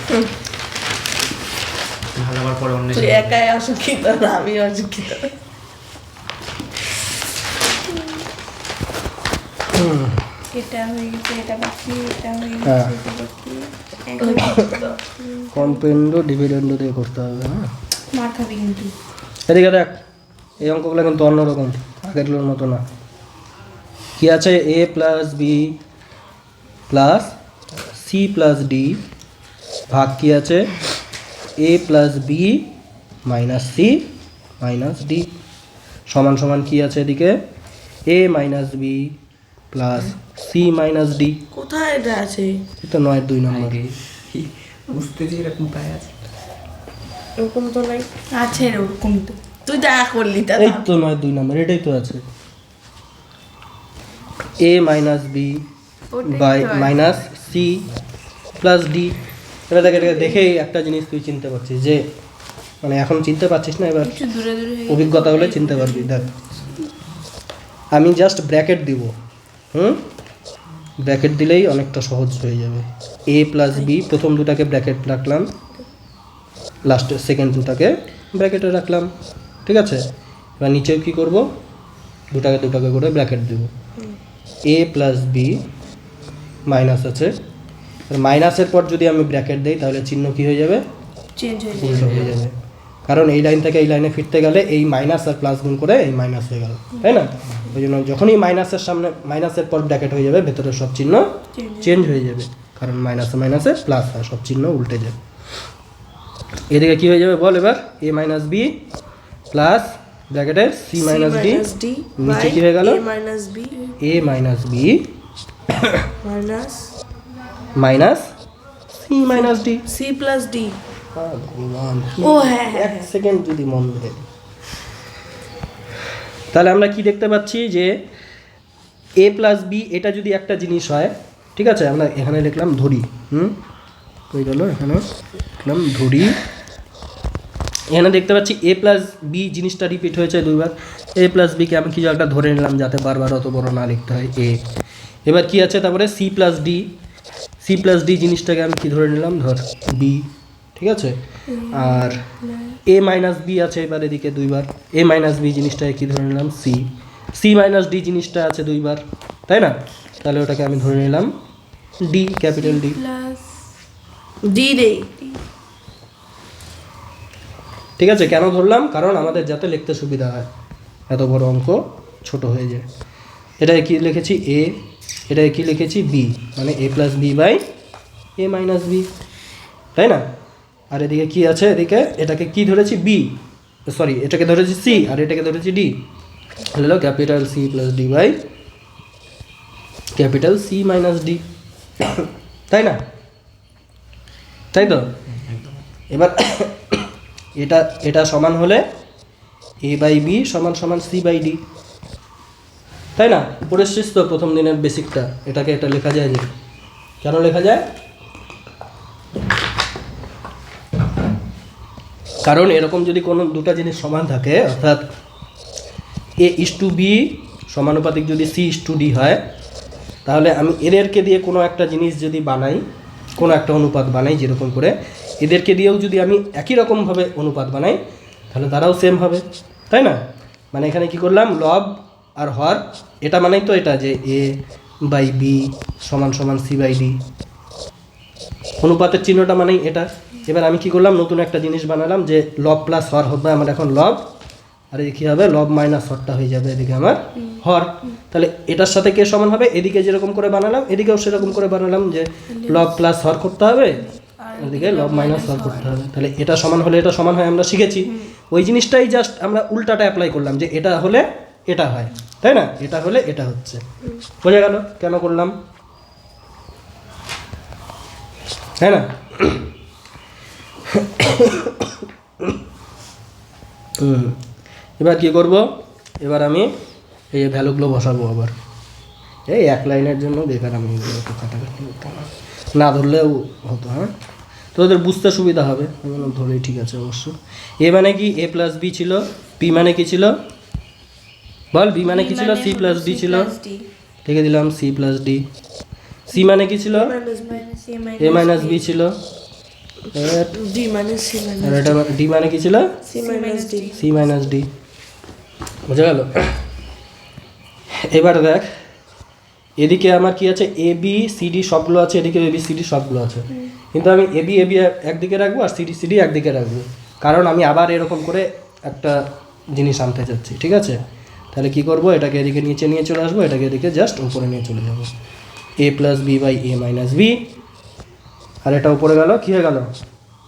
ভালো আবার পরে অন্য তুই একাই অশিক্ষিত না, আমিও অশিক্ষিত। এটা হয়ে গেছে, এটা বাকি, এটা হয়ে হ্যাঁ। গেছে, এটা বাকি। কম্পেন্ডো ডিভিডেন্ডো দিয়ে করতে হবে, হ্যাঁ। মার খাবি কিন্তু। এদিকে দেখ, এই অঙ্কগুলো কিন্তু অন্যরকম, আগেরগুলোর মতো না। কি আছে, A plus B plus C plus D ভাগ কি আছে, A plus B minus C minus D সমান সমান কি আছে এদিকে, A minus B plus C minus D. কোথায় এটা আছে? এটা 9-2 নম্বর। বুঝতেছি এরকম পায় আছে, এরকম তো নাই। আছে এরকম তো। তুই দেখা করলি তা এই তো 9-2 নম্বর, এটাই তো আছে, A minus B by minus C plus D. এবার দেখ, এটা দেখেই একটা জিনিস তুই চিনতে পারছিস, যে মানে এখন চিনতে পারছিস না, এবার একটু দূরে দূরে হয়ে অভিজ্ঞতা হলে চিনতে পারবি। দেখ আমি জাস্ট ব্র্যাকেট দিব, ব্র্যাকেট দিলেই অনেকটা সহজ হয়ে যাবে। এ প্লাস বি প্রথম দুটাকে ব্র্যাকেট রাখলাম, লাস্টের সেকেন্ড দুটাকে ব্র্যাকেটে রাখলাম, ঠিক আছে? এবার নিচেও কী করব, দুটাকে দুটাকে করে ব্র্যাকেট দেব। এ প্লাস বি মাইনাস আছে, মাইনাসের পর যদি আমি ব্র্যাকেট দিই তাহলে চিহ্ন কী হয়ে যাবে, চেঞ্জ হয়ে উল্টো হয়ে যাবে, কারণ এই লাইন থেকে এই লাইনে ফিরতে গেলে এই মাইনাস আর প্লাস গুণ করে এই মাইনাস হয়ে গেল, তাই না? ওই জন্য যখনই মাইনাসের সামনে মাইনাসের পর ব্র্যাকেট হয়ে যাবে, ভেতরের সব চিহ্ন চেঞ্জ হয়ে যাবে, কারণ মাইনাসে মাইনাসে প্লাস আর সব চিহ্ন উল্টে যাবে। এদিকে কী হয়ে যাবে বল এবার, এ মাইনাস বি প্লাস ব্র্যাকেটে সি মাইনাস ডি, নিচে কী হয়ে গেল, a minus b A minus B minus minus C minus D. c plus d। ভগবান, ও হ্যাঁ হ্যাঁ এক সেকেন্ড যদি মন দেয়, তাহলে আমরা কি দেখতে পাচ্ছি যে এ প্লাস বি এটা যদি একটা জিনিস হয়, ঠিক আছে, আমরা এখানে লিখলাম ধরি, কই গেল, এখানে লিখলাম ধরি, এখানে দেখতে পাচ্ছি এ প্লাস বি জিনিসটা রিপিট হয়েছে 2 বার। এ প্লাস বিকে আমি কিছু একটা ধরে নিলাম যাতে বারবার অত বড় না লিখতে হয় এ। এবার কি আছে তারপরে সি প্লাস ডি জিনিসটাকে আমি কি ধরে নিলাম, ধর বি, ঠিক আছে? আর এ মাইনাস বি আছে এবার এদিকে 2 বার, এ মাইনাস বি জিনিসটাকে কি ধরে নিলাম সি মাইনাস ডি জিনিসটা আছে 2 বার, তাই না? তাহলে ওটাকে আমি ধরে নিলাম D, capital D. Plus d রে ঠিক আছে, কেন ধরলাম, কারণ আমাদের যাতে লিখতে সুবিধা হয়, এত বড় অঙ্ক ছোট হয়ে যায়। এটাকে কি লিখেছি এ, এটাকে কি লিখেছি বি, মানে a plus B by a minus b, তাই না? আর এদিকে কি আছে, এদিকে এটাকে কি ধরেছি বি, সরি এটাকে ধরেছি সি আর এটাকে ধরেছি ডি, হলো capital C plus d by capital C minus d, তাই না? তাই তো? এবার এটা এটা সমান হলে এ বাই বি সমান সমান সি বাই ডি, তাই না? উপরে শেষ তো প্রথম দিনের বেসিকটা, এটাকে এটা লেখা যায় যে, কেন লেখা যায়? কারণ এরকম যদি কোনো দুটো জিনিস সমান থাকে, অর্থাৎ এ ইস টু বি সমানুপাতিক যদি সি ইস টু ডি হয়, তাহলে আমি এদেরকে দিয়ে কোনো একটা জিনিস যদি বানাই, কোনো একটা অনুপাত বানাই, যেরকম করে এদেরকে দিয়েও যদি আমি একই রকমভাবে অনুপাত বানাই, তাহলে তারাও সেম হবে, তাই না? মানে এখানে কি করলাম, লব আর হর, এটা মানেই তো এটা যে এ বাই বি সমান সমান সি বাই ডি, অনুপাতের চিহ্নটা মানেই এটা। এবার আমি কি করলাম, নতুন একটা জিনিস বানালাম যে লব প্লাস হর হবে আমার এখন লব, আর এদিকে কী হবে, লব মাইনাস হরটা হয়ে যাবে এদিকে আমার হর। তাহলে এটার সাথে কে সমান হবে, এদিকে যেরকম করে বানালাম এদিকেও সেরকম করে বানালাম, যে লব প্লাস হর করতে হবে, এদিকে লব মাইনাস হর করতে হবে। তাহলে এটা সমান হলে এটা সমান হয়, আমরা শিখেছি। ওই জিনিসটাই জাস্ট আমরা উল্টাটা অ্যাপ্লাই করলাম, যে এটা হলে এটা হয়, তাই না? এটা হলে এটা হচ্ছে। বোঝা গেল কেন করলাম, তাই না? এবার কি করব, এবার আমি এই ভ্যালুগুলো বসাবো আবার। এই এক লাইনের জন্য বেকার আমি এগুলো তো কাটাকাটি করতাম না, ধরলেও হতো। হ্যাঁ, তো ওদের বুঝতে সুবিধা হবে, আমি বললাম ধরেই ঠিক আছে অবশ্য। এ মানে কি, এ প্লাস বি ছিল। পি মানে কি ছিল বল, বি মানে কি ছিল, সি প্লাস ডি ছিল, লিখে দিলাম সি প্লাস ডি। সি মানে কি ছিল, এ মাইনাস বি ছিল, ডি মাইনাস সি আর মাইনাস এটা ডি মানে কি ছিল, c minus d. C minus d. বোঝা গেল? এবার দেখ, এদিকে আমার কি আছে, এ বি সি ডি সবগুলো আছে, এদিকে এ বি সি ডি সবগুলো আছে, কিন্তু আমি এ বি একদিকে রাখবো আর সি ডি একদিকে রাখবো, কারণ আমি আবার এরকম করে একটা জিনিস আনতে চাচ্ছি, ঠিক আছে? তাহলে কি করব, এটাকে এদিকে নিচে নিয়ে চলে আসবো, এটাকে এদিকে জাস্ট উপরে নিয়ে চলে যাবো, a plus B by a minus b. আর এটা উপরে গেল, কি হয়ে গেল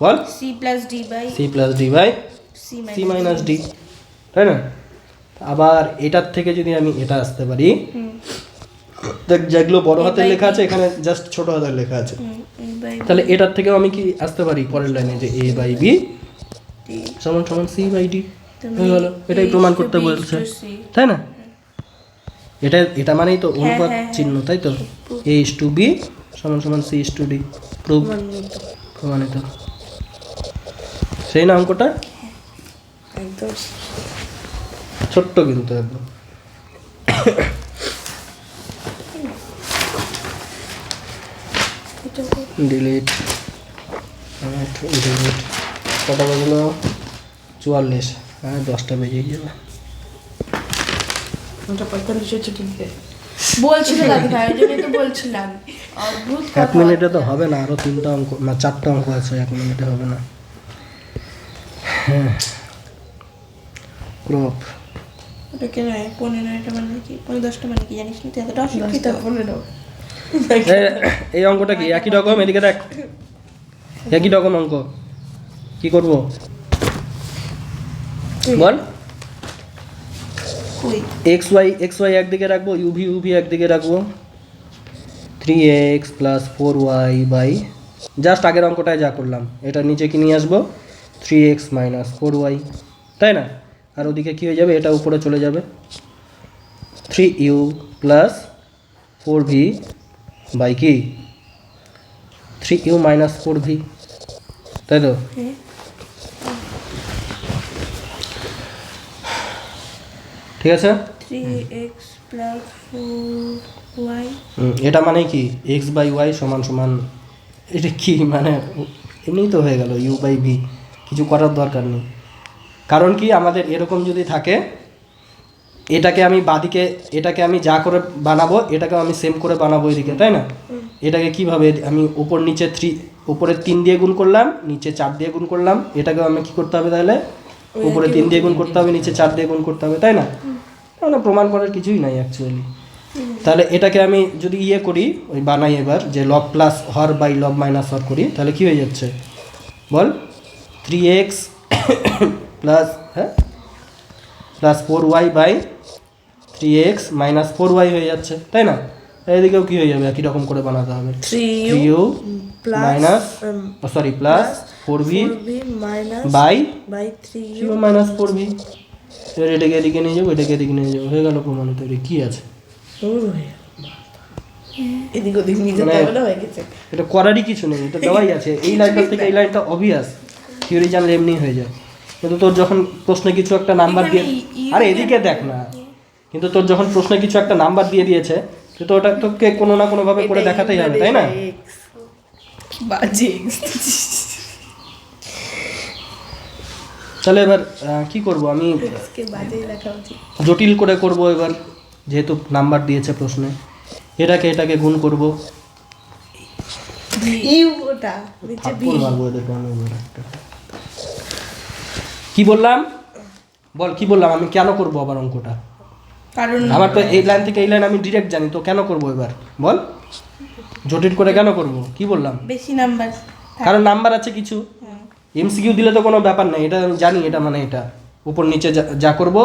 বল, c plus d by C plus d by c minus d, তাই না? আবার এটার থেকে যদি আমি এটা আসতে পারি, দেখ যেগুলো বড় হাতের লেখা আছে এখানে জাস্ট ছোট হাতের লেখা আছে, তাহলে এটার থেকেও আমি কি আসতে পারি পরের লাইনে, যে এ বাই বি সমান সমান সি বাই ডি হয়ে গেল। এটাই প্রমাণ করতে বলছে, তাই না? এটা মানেই তো অনুপাত চিহ্ন, তাই তো? এ ইস টু বি সমান সমান সি ইস টু ডি, প্রমাণিত। সেই না অঙ্কটা, একদম ছোট্ট কিন্তু একদম। Delete, delete. কটা বাজলো, 44। হ্যাঁ, 10টা বেজেই যাবে। ওটা 45 হচ্ছে ঠিক আছে। বলছিল দাদু ভাই, ওই জন্যই তো বলছিলাম অদ্ভুত এক কথা। মিনিটে তো হবে না, আরও 3টা অঙ্ক না 4টা অঙ্ক আছে, 1 মিনিটে হবে না। হ্যাঁ, ক্রপ। ওটা কেন 15টা মানে কি, 10টা মানে কি জানিস না তুই? এতটা অশিক্ষিত। 15 এই অঙ্কটা কি একই রকম, এদিকে দেখ, একই রকম অঙ্ক। কি করব বল, এক্স ওয়াই একদিকে রাখবো, ইউভি একদিকে রাখবো, 3x plus 4y by, just আগের অঙ্কটায় যা করলাম এটা নিচে কি নিয়ে আসবো, 3x মাইনাস 4y, তাই না? আর ওদিকে কী হয়ে যাবে, এটা উপরে চলে যাবে, 3u প্লাস 4v বাই কি 3u মাইনাস 4v, তাই তো? ঠিক আছে, 3x প্লাস 4y। এটা মানে কি এক্স বাই ওয়াই সমান সমান, এটা কি মানে এমনিই তো হয়ে গেল ইউ বাই ভি, কিছু করার দরকার নেই। কারণ কি আমাদের এরকম যদি থাকে, এটাকে আমি বাদিকে, এটাকে আমি যা করে বানাবো এটাকেও আমি সেম করে বানাবো এদিকে, তাই না? এটাকে কিভাবে আমি উপর নিচে উপরে 3 দিয়ে গুণ করলাম, নিচে 4 দিয়ে গুণ করলাম, এটাকেও আমি কি করতে হবে, তাহলে উপরে 3 দিয়ে গুণ করতে হবে, নিচে 4 দিয়ে গুণ করতে হবে, তাই না? তাহলে প্রমাণ করার কিছুই নাই অ্যাকচুয়ালি। তাহলে এটাকে আমি যদি করি, ওই বানাই এবার, যে লব প্লাস হর বাই লব মাইনাস হর করি, তাহলে কি হয়ে যাচ্ছে বল, 3x plus plus 4y by 3x minus 4y হয়ে যাচ্ছে, তাই না? এইদিকেও কি হয়ে যাবে, একই রকম করে বানাতে হবে। 3u 3u plus minus sorry plus 4v 4v minus by by 3u minus 4v। এবার এটাকে এদিকে নিয়ে যাবো, এটাকে এদিকে নিয়ে যাবো, হয়ে গেল প্রমাণিত। এটা কি আছে? এদিক ওদিক নিয়ে যেতে মানে- হবে না, হয়ে গেছে। এটা করারই কিছু নেই, এটা দেওয়াই আছে। এই লাইনটা থেকে এই লাইনটা অবভিয়াস, থিওরি জানলে এমনি হয়ে যায়। কিন্তু তোর যখন প্রশ্নে কিছু একটা নাম্বার দিয়ে, আরে এদিকে দেখ না, কিন্তু তোর যখন প্রশ্নে কিছু একটা নাম্বার দিয়ে দিয়েছে, তো ওটা তোকে কোনো না কোনো ভাবে করে দেখাতেই হবে, তাই না? বাজে তাহলে এবার কি করব আমি? কে বাজেই লেখা উচিত। জটিল করে করব এবার, যেহেতু নাম্বার দিয়েছে প্রশ্নে। এটাকে গুণ করব। ইউ ওটা নিচে ভি। থাপ্পড় মারবো এদেরকে আমি এবার একটা। কি বললাম বল, কি বললাম আমি? কেন করব আবার অঙ্কটা? কারণ আমার তো এই লাইন থেকে এই লাইন আমি ডিরেক্ট জানি, তো কেন করব এবার বল? জটিল করে কেন করব? কি বললাম? বেশি নাম্বার কারণ নাম্বার আছে কিছু। এমসিকিউ দিলে তো কোনো ব্যাপার নেই, এটা আমি জানি। এটা মানে এটা উপর নিচে যা করব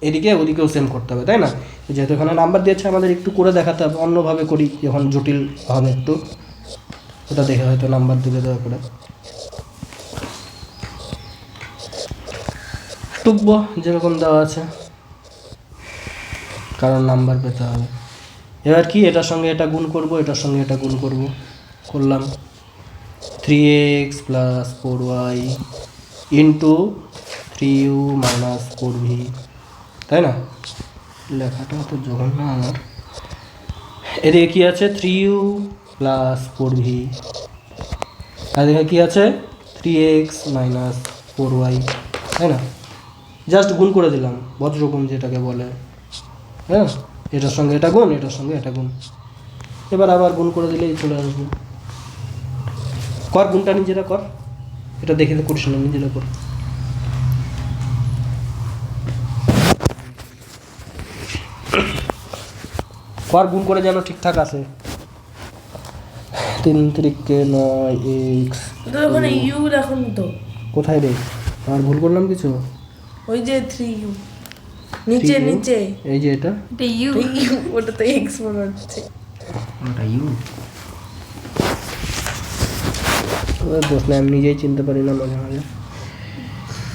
এদিকে ওদিকেও সেম করতে হবে, তাই না? যেহেতু এখানে নাম্বার দিয়েছে, আমাদের একটু করে দেখাতে হবে। অন্যভাবে করি যখন জটিল হবে একটু, ওটা দেখে হয়তো নাম্বার দিবে দেওয়া করে টুকবো যেরকম দেওয়া আছে, কারণ নাম্বার পেতে হবে। এবার কি, এটার সঙ্গে এটা গুণ করব, এটার সঙ্গে এটা গুণ করব। করলাম 3x plus 4y into 3u minus 4v, তাই না? লেখাটা তো জঘন্য আমার। এদিকে কি আছে? 3u প্লাস 4v, আর এদিকে কি আছে? 3x মাইনাস 4y, তাই না? জাস্ট গুণ করে দিলাম, বজ্রগুণ যেটাকে বলে। হ্যাঁ, এটার সঙ্গে এটা গুণ, এটার সঙ্গে এটা গুণ। এবার আবার গুণ করে দিলেই চলে আসবে। কর গুণটা নিজেরা কর, এটা দেখে তো করিস না, নিজেরা কর। কর গুণ করে যেন ঠিকঠাক আছে। 3 3 9x। তো ওখানে ইউ রাখুন তো। কোথায় রে? আর ভুল করলাম কিছু? ওই যে 3u নিচে 3u? নিচে এই যে এটা এটা ইউ ওটা তো এক্স মনে হচ্ছে। ওটা ইউ। প্রশ্ন আমি নিজেই চিনতে পারি না মাঝে মাঝে।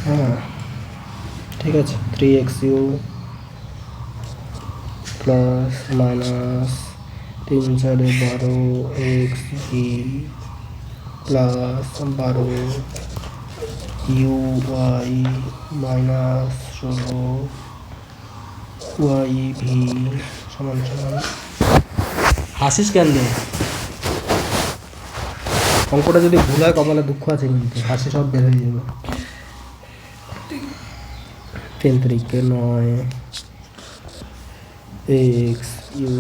হ্যাঁ ঠিক আছে, 3xu plus minus 3 4 12xv plus 12uy minus 16yv সমান সমান। হাসিস কেন রে? অঙ্কটা যদি ভুল হয় কপালে দুঃখ আছে, কিন্তু হাসি সব বের হয়ে যাবে। 3 3 9 x u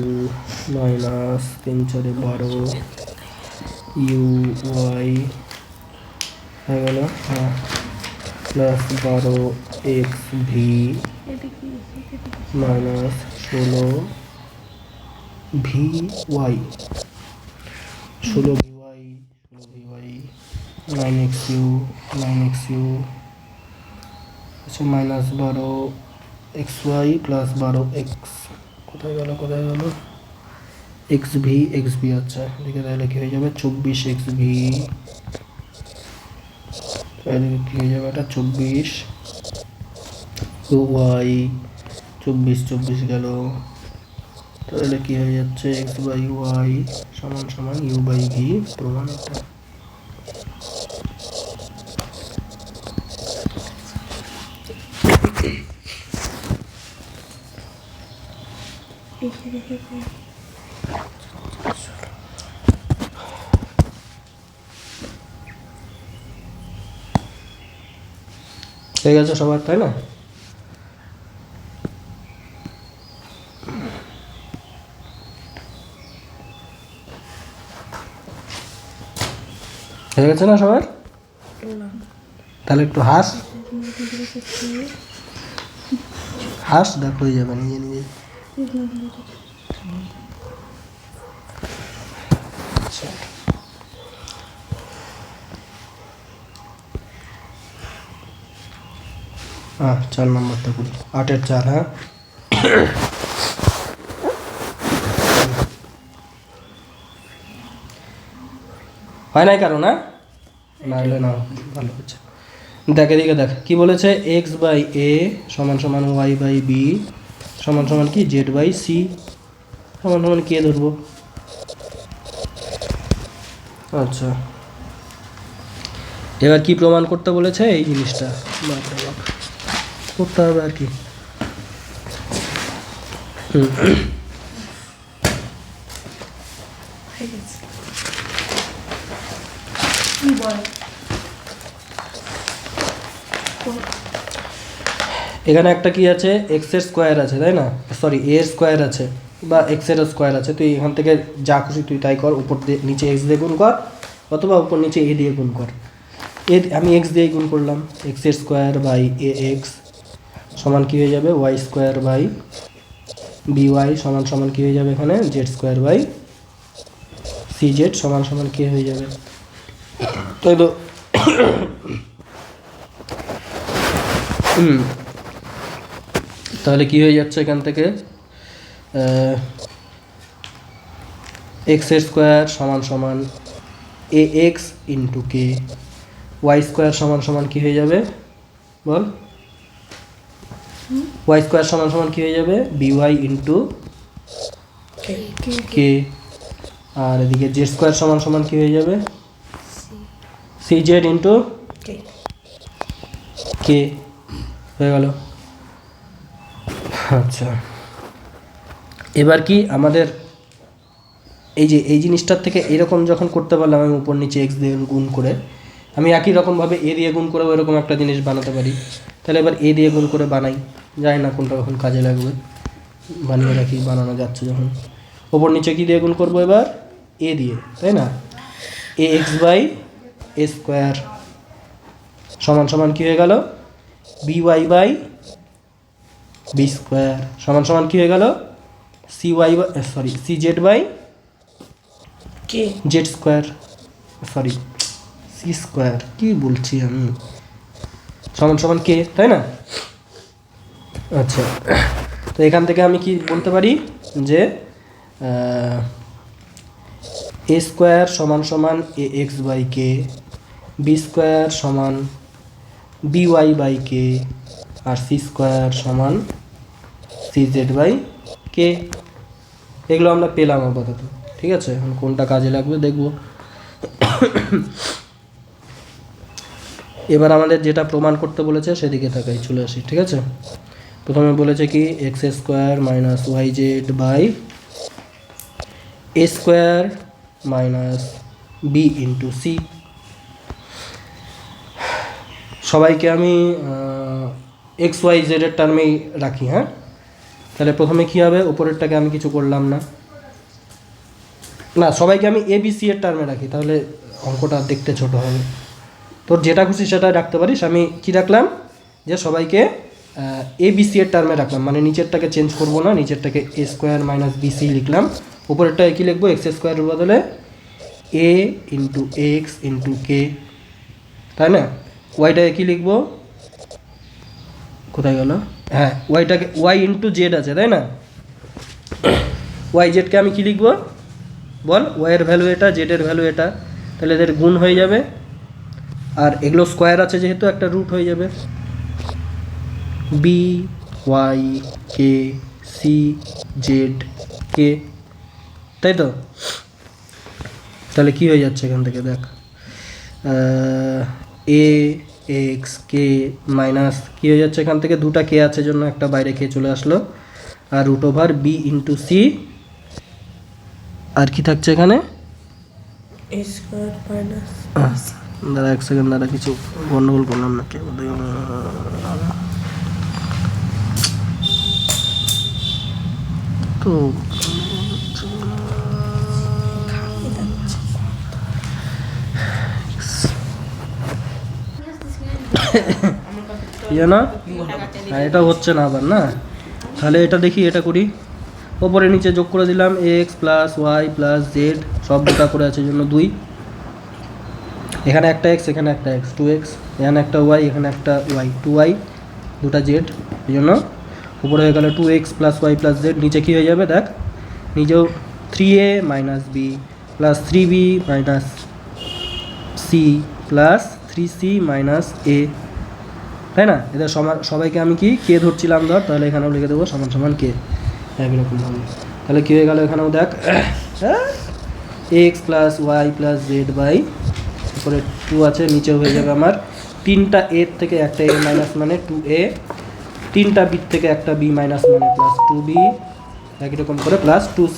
minus 3 4 12 u y হয়ে গেল। হ্যাঁ, plus 12 x v minus 16 v y 16 v y 9xu আচ্ছা মাইনাস 12 xy প্লাস 12x কোথায় গেল xv আচ্ছা এদিকে তাহলে কি হয়ে যাবে 24xv, এদিকে কি হয়ে যাবে এটা 24 y 24 গেল, তাহলে কি হয়ে যাচ্ছে x বাই y সমান সমান u বাই v প্রমাণ। হয়ে গেছে সবার, তাই না? হয়ে গেছে না সবার? তাহলে একটু হাস, দেখ হয়ে যাবে নিজে নিজে। হ্যাঁ 4 নম্বরটা করি, 8 এর 4। হ্যাঁ হয় নাই কারণ না হলে না ভালো হচ্ছে। দেখ এদিকে দেখ কি বলেছে, এক্স বাই এ সমান সমান ওয়াই বাই বি সমান সমান কি জেড বাই সি সমান সমান কে ধরবো। আচ্ছা এবার কি প্রমাণ করতে বলেছে এই জিনিসটা করতে হবে আর কি। হয়ে গেছে। কি বল? এখানে একটা কি আছে এক্স এর স্কোয়ার আছে তাই না, সরি এ এর স্কোয়ার আছে বা এক্স এর স্কোয়ার আছে, তুই এখান থেকে যা খুশি তুই তাই কর, উপর দিয়ে নিচে এক্স দিয়ে গুণ কর অথবা উপর নিচে এ দিয়ে গুণ কর। আমি এক্স দিয়ে গুণ করলাম, এক্স এর স্কোয়ার বাই এ এক্স সমান কী হয়ে যাবে y square by b y সমান সমান কী হয়ে যাবে এখানে z square by c z সমান সমান কী হয়ে যাবে, তাই তো। তাহলে কি হয়ে যাচ্ছে এখান থেকে এক্স এর স্কোয়ার সমান সমান a x into k, Y square সমান সমান কী হয়ে যাবে বল, ওয়াই স্কোয়ার সমান সমান কী হয়ে যাবে বি ওয়াই ইন্টু কে, আর এদিকে জেড স্কোয়ার সমান সমান কী হয়ে যাবে সি জেড ইন্টু কে হয়ে গেল। আচ্ছা এবার কি আমাদের এই যে এই জিনিসটার থেকে এরকম যখন করতে পারলাম আমি উপর নিচে এক্স দিয়ে গুণ করে, আমি একই রকমভাবে এ দিয়ে গুণ করে এরকম একটা জিনিস বানাতে পারি। তাহলে এবার এ দিয়ে গুণ করে বানাই, জানি না কোনটা কখন কাজে লাগবে, বানিয়ে রাখি বানানো যাচ্ছে যখন। ওপর নিচে কী দিয়ে গুণ করবো এবার এ দিয়ে তাই না, a x by a square সমান সমান কী হয়ে গেল b y by b square সমান সমান কী হয়ে গেল c y by sorry c z by k z square sorry c square কী বলছি আমি সমান সমান কে তাই না। আচ্ছা তো এখান থেকে আমি কি বলতে পারি যে এ স্কোয়ার সমান সমান a x by K, b square সমান বি ওয়াই বাই কে, আর সি স্কোয়ার সমান সি জেড বাই কে। এগুলো আমরা পেলাম আপাতত, ঠিক আছে। এখন কোনটা কাজে লাগবে দেখব। এবার আমাদের যেটা প্রমাণ করতে বলেছে সেদিকে তাকাই চলে আসি, ঠিক আছে। প্রথমে বলেছে কি x square minus Y Z by a square minus b into c. সবাইকে আমি এক্স ওয়াই জেডের টার্মেই রাখি, হ্যাঁ। তাহলে প্রথমে কী হবে, উপরেরটাকে আমি কিছু করলাম না, না সবাইকে আমি এ বি সি এর টার্মে রাখি, তাহলে অঙ্কটা দেখতে ছোট হবে। তোর যেটা খুশি সেটা রাখতে পারিস, আমি কি রাখলাম যে সবাইকে এ বি সি এর টার্মে রাখলাম, মানে নিচেরটাকে চেঞ্জ করবো না, নিচেরটাকে এ স্কোয়ার মাইনাস বি সি লিখলাম, উপরেরটাকে কী লিখবো এক্স স্কোয়ারের বদলে এ ইন্টু এক্স ইন্টু কে, তাই না। ওয়াইটাকে কী লিখবো, কোথায় গেল, হ্যাঁ ওয়াইটাকে ওয়াই ইন্টু জেড আছে তাই না, ওয়াই জেডকে আমি কী লিখবো বল, ওয়াইয়ের ভ্যালু এটা জেডের ভ্যালু এটা, তাহলে এদের গুণ হয়ে যাবে, আর এগুলো স্কোয়ার আছে যেহেতু একটা রুট হয়ে যাবে, B Y K C Z কে, তাই তো। তাহলে কী হয়ে যাচ্ছে এখান থেকে দেখ, এ এক্স কে মাইনাস কী হয়ে যাচ্ছে এখান থেকে, দুটা কে আছে জন্য একটা বাইরে কে চলে আসলো, আর root over b into c, আর কি থাকছে এখানে এ স্কোয়ার মাইনাস দাঁড়া এক সেকেন্ড, দাঁড়া কিছু গন্ডগোল করলাম না কে তো ইয়ে না, হ্যাঁ এটা হচ্ছে না আবার না, তাহলে এটা দেখি এটা করি। ওপরে নিচে যোগ করে দিলাম x plus Y plus z, সব দুটা করে আছে জন্য 2, এখানে একটা এক্স এখানে একটা এক্স 2x, এখানে একটা ওয়াই এখানে একটা ওয়াই 2y, দুটা জেড, এই জন্য উপরে হয়ে গেল 2x plus Y plus Z, নিচে কী হয়ে যাবে দেখ, নিচেও 3a minus B plus 3b minus C plus 3c minus a, তাই না? এদের সবাইকে আমি কি কে ধরছিলাম ধর, তাহলে এখানেও লিখে দেবো সমান সমান কে, একরকম হবে। তাহলে কী হয়ে গেল এখানেও দেখ, x plus Y plus z by, তারপরে 2 আছে, নিচেও হয়ে যাবে আমার 3টা এর থেকে একটা এ মাইনাস মানে 2a, 3টা বি থেকে একটা বি মাইনাস মানে প্লাস 2b, একই রকম করে প্লাস 2c,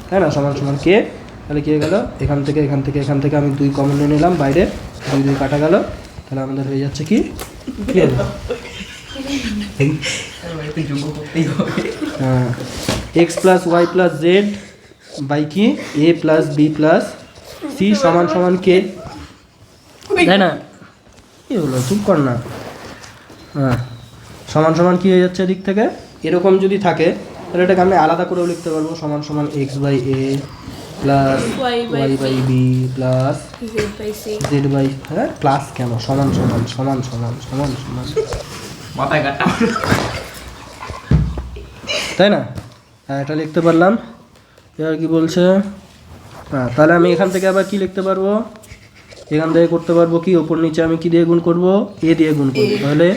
তাই না? সমান সমান কে। তাহলে কী হয়ে গেল, এখান থেকে আমি 2 কমন নিয়ে নিলাম, বাইরে 2 কাটা গেল, তাহলে আমাদের হয়ে যাচ্ছে কি হলো, বাড়িতে যোগ্য করতেই হবে। হ্যাঁ, x plus Y plus z by কি এ প্লাস বি প্লাস সি সমান সমান কে, তাই না? কি হলো, চুপ কর না। হ্যাঁ, সমান সমান কী হয়ে যাচ্ছে এদিক থেকে, এরকম যদি থাকে তাহলে এটাকে আমি আলাদা করেও লিখতে পারবো, সমান সমান x by A plus y by B plus z by, হ্যাঁ প্লাস কেন, সমান সমান সমান সমান সমান সমান, মাথায় কাটা। তাই না? হ্যাঁ, এটা লিখতে পারলাম। এবার কি বলছে, হ্যাঁ তাহলে আমি এখান থেকে আবার কি লিখতে পারবো, এখান থেকে করতে পারবো কি, ওপর নিচে আমি কি দিয়ে গুণ করব, এ দিয়ে গুণ করবো, তাহলে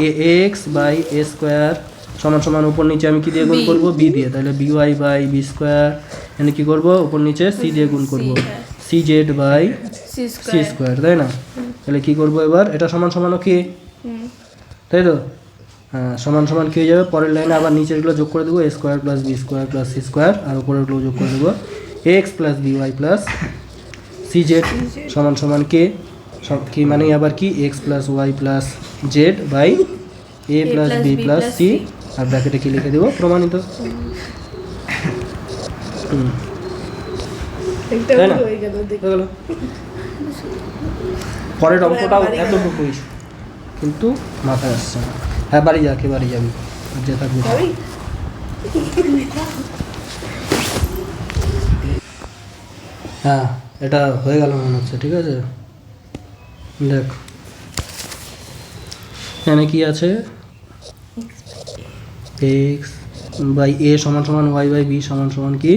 এ এক্স বাই এ স্কোয়ার সমান সমান উপর নিচে আমি কি দিয়ে গুণ করবো, বি দিয়ে, তাহলে b y by b square, এখানে কী করবো, উপর নিচে সি দিয়ে গুণ করবো, c z by c square, তাই না? তাহলে কী করবো এবার, এটা সমান সমানও কি, তাই তো? হ্যাঁ, সমান সমান কী হয়ে যাবে, পরের লাইনে আবার নিচেরগুলো যোগ করে দেবো, a square plus b square plus C square, আর উপরেরগুলো যোগ করে দেবো x plus B Y plus C z সমান সমান কে, সব কি মানে আবার কি, x plus Y plus z by A plus B plus c, আর ব্র্যাকেটে কি লিখে দেবো, প্রমাণিত। তাই না? হয়ে গেল। পরের অঙ্কটাও এতটুকুই, কিন্তু মাথায় আসছে না। হ্যাঁ, বাড়ি যা, কে বাড়ি যাবি, যে থাকবি। হ্যাঁ, এটা হয়ে গেল মনে হচ্ছে, ঠিক আছে। দেখ এখানে কি আছে, এক্স বাই এ সমান সমান ওয়াই বাই বি সমান সমান কি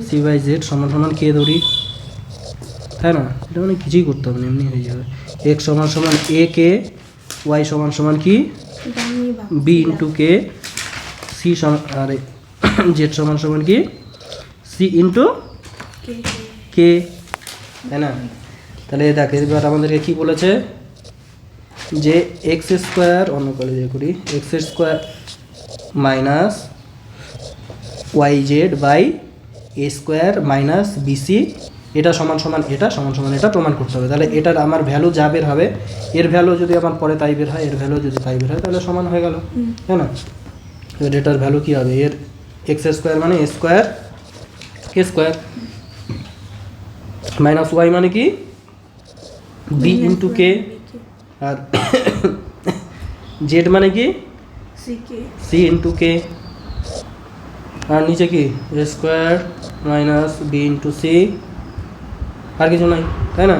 সি বাই জেড সমান সমান কে ধরি, তাই না? এটা মানে কিছুই করতে হবে না, এমনি হয়ে যাবে। এক্স সমান সমান এ কে, ওয়াই সমান সমান কি বি ইন্টু কে, সি সমান, আর জেড সমান সমান কি সি ইন্টু কে, তাই না? তাহলে দেখ এবার আমাদেরকে কি বলেছে, যে এক্স স্কোয়ার, অন্য কলেজে করি, x square minus Y Z by a square minus b c, এটা সমান সমান এটা সমান সমান এটা প্রমাণ করতে হবে। তাহলে এটার আমার ভ্যালু যা বের হবে, এর ভ্যালু যদি আমার পরে তাই বের হয়, এর ভ্যালু যদি তাই বের হয়, তাহলে সমান হয়ে গেল, তাই না? এবার এটার ভ্যালু কী হবে, এর এক্স স্কোয়ার মানে a square k square minus y মানে কি বি ইন্টু কে, আর জেড মানে কি সি ইন্টু কে, আর নিচে কি a square minus b into c, আর কিছু নাই, তাই না?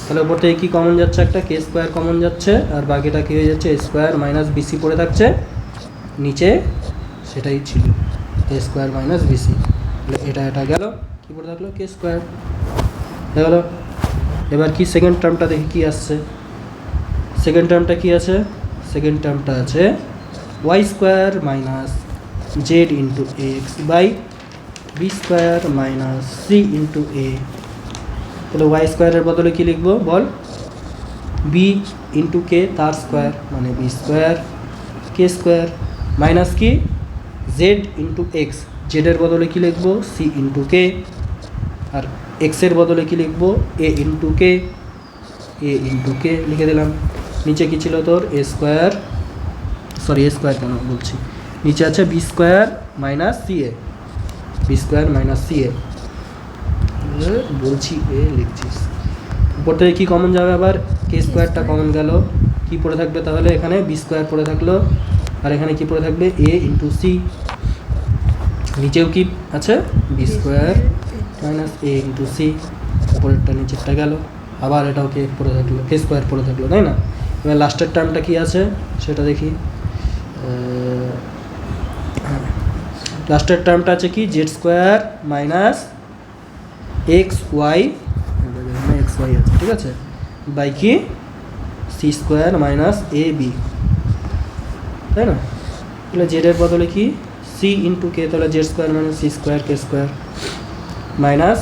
তাহলে ওপর থেকে কী কমন যাচ্ছে, একটা কে স্কোয়ার কমন যাচ্ছে, আর বাকিটা কী হয়ে যাচ্ছে, এ স্কোয়ার মাইনাস বিসি পড়ে থাকছে নিচে, সেটাই ছিল এ স্কোয়ার মাইনাস বিসি। তাহলে এটা গেল, কী পড়ে থাকলো, কে স্কোয়ার হয়ে গেল। এবার কি সেকেন্ড টার্মটা দেখি কি আসছে, সেকেন্ড টার্মটা কি আছে, সেকেন্ড টার্মটা আছে y square minus z into x by b square minus c into a. তাহলে ওয়াই স্কোয়ারের বদলে কি লিখবো বল, বি ইন্টু কে তার স্কোয়ার মানে B square k square minus কি জেড ইন্টু এক্স, জেডের বদলে কি লিখবো সি ইন্টু কে, আর এক্সের বদলে কি লিখবো এ ইন্টু কে, এ ইন্টু কে লিখে দিলাম। নিচে কি ছিল তোর এ স্কোয়ার, সরি এ স্কোয়ার কেন বলছি, নিচে আছে বি স্কোয়ার মাইনাস সি এ, বি স্কোয়ার মাইনাস সি এ বলছি, এ লিখছিস। উপর থেকে কী কমন যাবে, আবার কে স্কোয়ারটা কমন গেল, কি পড়ে থাকবে তাহলে, এখানে বি স্কোয়ার পড়ে থাকলো, আর এখানে কি পড়ে থাকবে এ ইন্টু সি, নিচেও কি আছে বি স্কোয়ার মাইনাস এ ইন্টু সি, উপরেরটা নিচেরটা গেল, আবার এটাও কে পড়ে থাকলো, কে স্কোয়ার পড়ে থাকলো, তাই না? এবার লাস্টের টার্মটা কি আছে সেটা দেখি, লাস্টের টার্মটা আছে কি Z square minus x y, x y আছে, ঠিক আছে, বাই কি c square minus a b, তাই না? তাহলে জেডের বদলে কি সি ইন্টু কে, তাহলে z square minus c square k square minus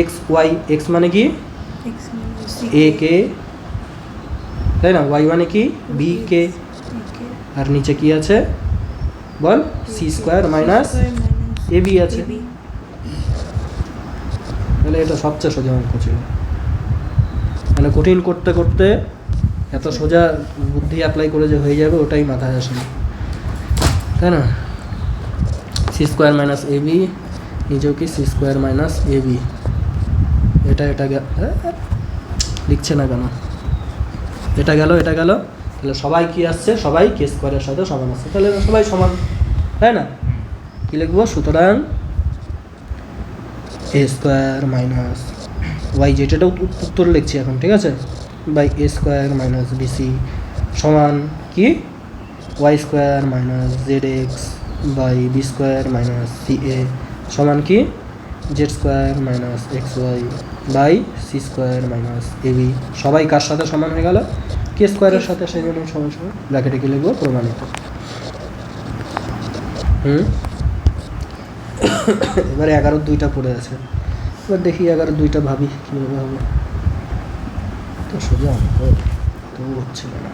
x y, x মানে কি x minus c এ কে, তাই না, ওয়াই মানে কি বি কে, আর নিচে কি আছে বল C square minus a B আছে। তাহলে এটা সবচেয়ে সোজা অঙ্ক ছিল, মানে কঠিন করতে করতে এত সোজা বুদ্ধি অ্যাপ্লাই করে যে হয়ে যাবে ওটাই মাথায় আসে না, তাই না? C square minus a B, নিজেও কি c square minus a B, এটা লিখছে না কেন, এটা গেল এটা গেল, তাহলে সবাই কি আসছে, সবাই কে স্কোয়ারের সাথে সমান আসছে, তাহলে সবাই সমান, তাই না? কি লিখবো, সুতরাং a square minus Y z, এটা উত্তর লিখছি এখন, ঠিক আছে, by a square minus bc সমান কি Y square minus Z x by b square minus c a সমান কি Z square minus x Y by c square minus a b. সবাই কার সাথে সমান হয়ে গেল, কে স্কোয়ারের সাথে, সেই জন্য সমান সমান ব্র্যাকেটে কি লিখবো, প্রমাণিত। এবারে 11 2টা পড়ে আছে, এবার দেখি 11 2টা ভাবি কীভাবে হবে, তো সোজা অঙ্ক তো হচ্ছিল না।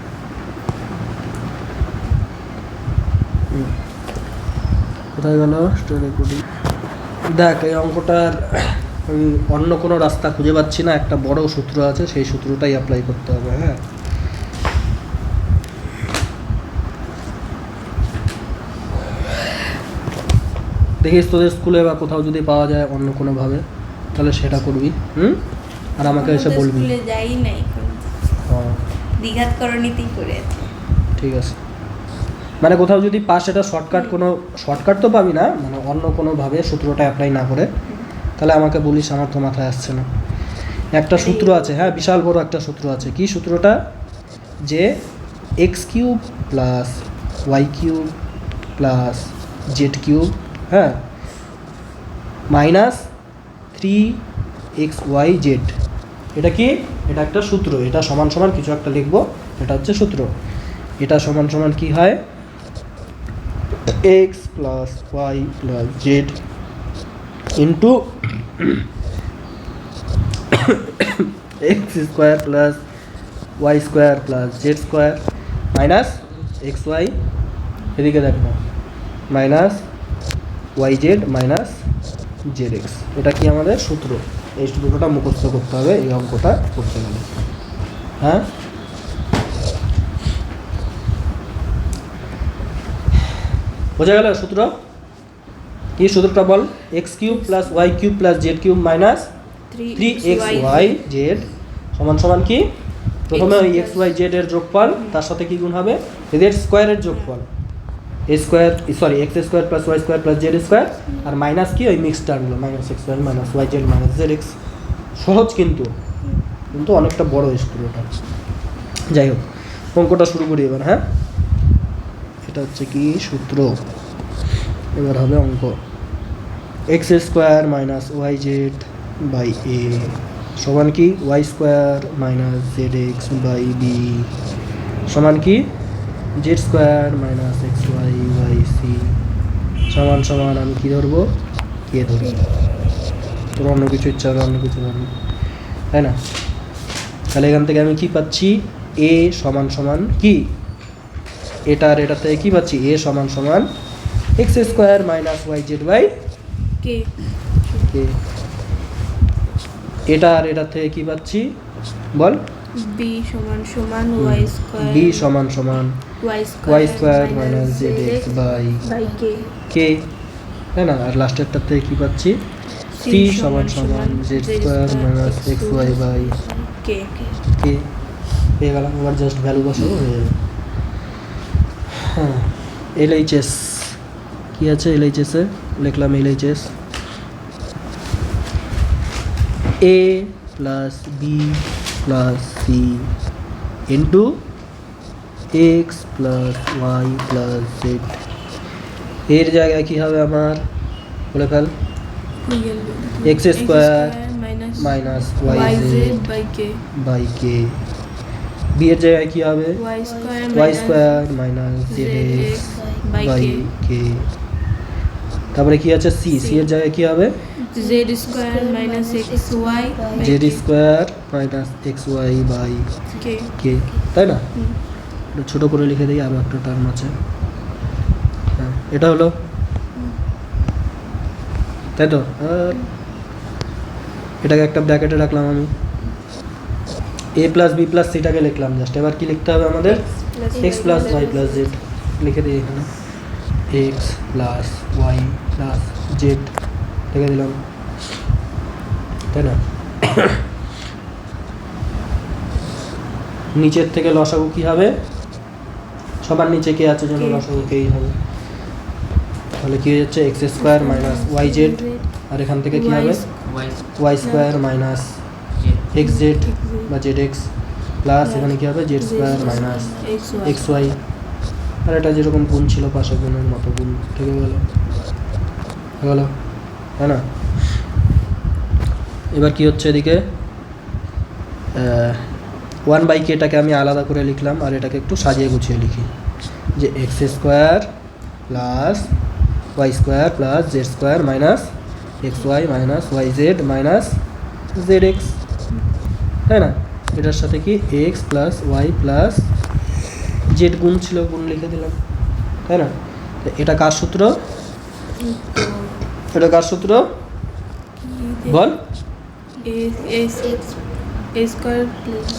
কোথায় গেল রেকর্ডিং, দেখ এই অঙ্কটার আমি অন্য কোনো রাস্তা খুঁজে পাচ্ছি না, একটা বড় সূত্র আছে, সেই সূত্রটাই অ্যাপ্লাই করতে হবে। হ্যাঁ, দেখিস তোদের স্কুলে বা কোথাও যদি পাওয়া যায় অন্য কোনোভাবে, তাহলে সেটা করবি, আর আমাকে এসে বলবি। স্কুলে যাই নাই কোনো, হ্যাঁ দ্বিঘাত করণীতেই করে আছে। ঠিক আছে, মানে কোথাও যদি পাস, এটা শর্টকাট, কোনো শর্টকাট তো পাবি না, মানে অন্য কোনোভাবে সূত্রটা অ্যাপ্লাই না করে, তাহলে আমাকে বলিস, আমার তো মাথায় আসছে না। একটা সূত্র আছে, হ্যাঁ বিশাল বড় একটা সূত্র আছে, কি সূত্রটা, যে x cube plus y cube plus z cube, হ্যাঁ, মাইনাস 3xyz, এটা কি, এটা একটা সূত্র, এটা সমান সমান কিছু একটা লিখবো, এটা হচ্ছে সূত্র, এটা সমান সমান কি হয়, x plus Y plus z into x square plus Y square plus Z square minus x y, এদিকে দেখো minus Y z minus Z x, এটা কি আমাদের সূত্র, এই সূত্রটা মুখস্থ করতে হবে এই অঙ্কটা করতে গেলে। হ্যাঁ, বোঝা গেল সূত্র কি, সূত্রটা বল, x cube plus y cube plus z cube minus 3xyz সমান সমান কি, প্রথমে ওই এক্স ওয়াই জেড এর যোগফল, তার সাথে কি গুণ হবে জেড স্কোয়ারের যোগফল, a square sorry x square plus Y square plus Z square, আর মাইনাস কি ওই মিক্স টার্মগুলো, minus x y minus Y z minus Z x. সহজ কিন্তু কিন্তু অনেকটা বড় স্কুল ওটা। যাই হোক, অঙ্কটা শুরু করি এবার। হ্যাঁ, এটা হচ্ছে কি সূত্র, এবার হবে অঙ্ক, x square minus Y Z by এ সমান কি Y square minus Z x by B সমান কি Z square minus x Y by C সমান সমান, আমি কী ধরবো, কে ধরবো, তোর অন্য কিছু ইচ্ছা হবে অন্য কিছু ধরবো, তাই না? তাহলে এখান থেকে আমি কি পাচ্ছি, এ সমান সমান কি, এটা আর এটা থেকে কী পাচ্ছি, এ সমান সমান x square minus Y Z by k, k, এটা আর এটা থেকে কী পাচ্ছি বল, বি সমান সমান ওয়াই স্কয়ার, বি সমান সমান y square minus Z x by k, k, তাই না? আর লাস্টেরটার থেকে কী পাচ্ছি, সি সমান সমান Z square minus x Y by k. K, পেয়ে গেলাম। এবার জাস্ট ভ্যালু বসাবো, হয়ে যাবে। হ্যাঁ, LHS কী আছে, LHS-এ লিখলাম LHS A plus B plus C into X plus Y plus Z, এর জায়গায় কী হবে আমার, বলে ফেল, X square minus minus y Y z Z by k by K. B এর জায়গায় কি হবে? y square Y square minus Z zx by by k K. তারপরে কি আছে? সি। সি এর জায়গায় কি হবে? z square minus xy by z k square minus x Y by k k, তাই না? হুম। এটা ছোট করে লিখে দিই, আরও একটা টার্ম আছে। হ্যাঁ, এটা হলো, তাই তো? আর এটাকে একটা ব্র্যাকেটে রাখলাম আমি, এ প্লাস বি প্লাস সিটাকে লিখলাম জাস্ট। এবার কি লিখতে হবে আমাদের? X plus Y plus z লিখে দিই এখানে, x plus Y plus z লিখে দিলাম, তাই না? নিচের থেকে লসাগু কি হবে? সবার নিচে কে আছে জন্য লসাগু কেই হবে। তাহলে কি হয়ে যাচ্ছে? X square minus Y z, আর এখান থেকে কি হবে? Y square minus x z বা জেড এক্স প্লাস এখানে কি হবে? Z square minus x y. আর এটা যেরকম গুণ ছিল পাশে গুণের মতো গুণ থেকে গেল, তাই না? এবার কি হচ্ছে এদিকে? 1/k-টাকে আমি আলাদা করে লিখলাম, আর এটাকে একটু সাজিয়ে গুছিয়ে লিখি, যে x square plus Y square plus Z square minus x y minus Y z minus Z x, তাই না? এটার সাথে কি x plus Y plus z গুণ ছিল, গুণ লিখে দিলাম, তাই না? তো এটা কার সূত্র? এটা কার সূত্র বল? a square plus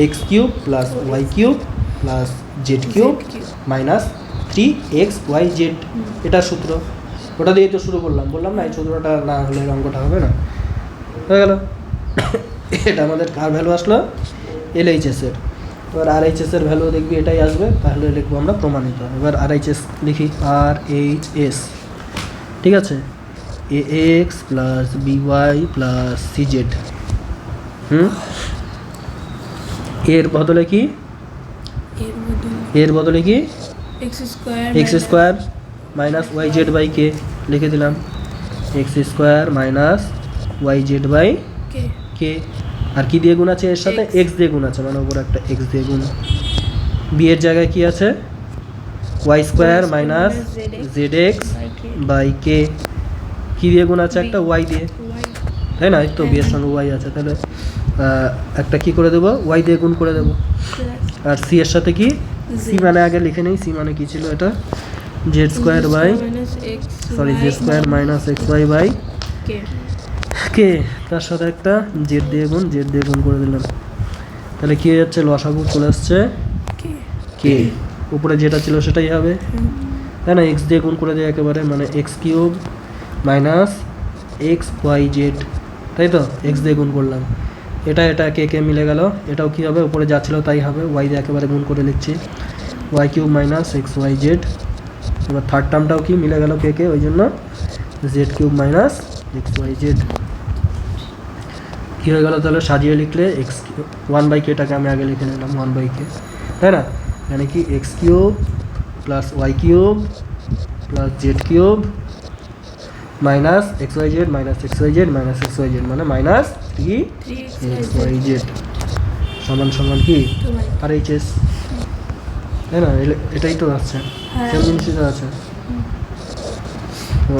x cube plus y cube plus z cube minus 3x y z, এটা সূত্র। ওটা দিয়ে তো শুরু করলাম, বললাম না এই সূত্রটা না হলে এর অঙ্কটা হবে না, হয়ে গেল। এটা আমাদের কার ভ্যালু আসলো? LHS এর। এবার RHS এর ভ্যালু দেখবি এটাই আসবে, তাহলে লিখবো আমরা প্রমাণিত। এবার RHS লিখি, RHS, ঠিক আছে? AX plus BY plus CZ, এর বদলে কি? এর বদলে কি? X square minus Y Z by k লিখে দিলাম, x square minus Y Z by k. আর কি দিয়ে গুণ আছে এর সাথে? এক্স দিয়ে গুণ আছে, মানে উপরে একটা এক্স দিয়ে গুণ। বি এর জায়গায় কি আছে? Y square minus Z x by k. কী দিয়ে গুণ আছে? একটা ওয়াই দিয়ে, তাই না? এই তো বি এর সঙ্গে ওয়াই আছে, তাহলে একটা কি করে দেবো? ওয়াই দিয়ে গুণ করে দেবো। আর সি এর সাথে কি? সি মানে আগে লিখে নেই, সি মানে কি ছিল এটা? Z square by z square minus x Y by k, তার সাথে একটা জেড দিয়ে গুণ করে দিলাম। তাহলে কি হয়ে যাচ্ছে? লসাগু চলে আসছে কে, উপরে যেটা ছিল সেটাই হবে, তাই না? এক্স দিয়ে গুণ করে দেয় একেবারে, মানে x cube minus x y z, তাই তো? এক্স দিয়ে গুণ করলাম, এটা কে কে মিলে গেল, এটাও কি হবে? উপরে যা ছিল তাই হবে, ওয়াই দিয়ে একেবারে গুণ করে লিখছি, y cube minus x y z. এবার থার্ড টার্মটাও কি মিলে গেল কে কে, ওই জন্য z cube minus x y z. কী হয়ে গেল তাহলে? সাজিয়ে লিখলে এক্স 1/k-টাকে আমি আগে লিখে নিলাম 1/k, তাই না? মানে কি x cube plus y cube plus z cube minus x y z minus x y z minus x y z, মানে মাইনাস 3xyz সমান সমান কি? RHS, তাই না? এটাই তো আসছে, সেম জিনিসই তো আছে।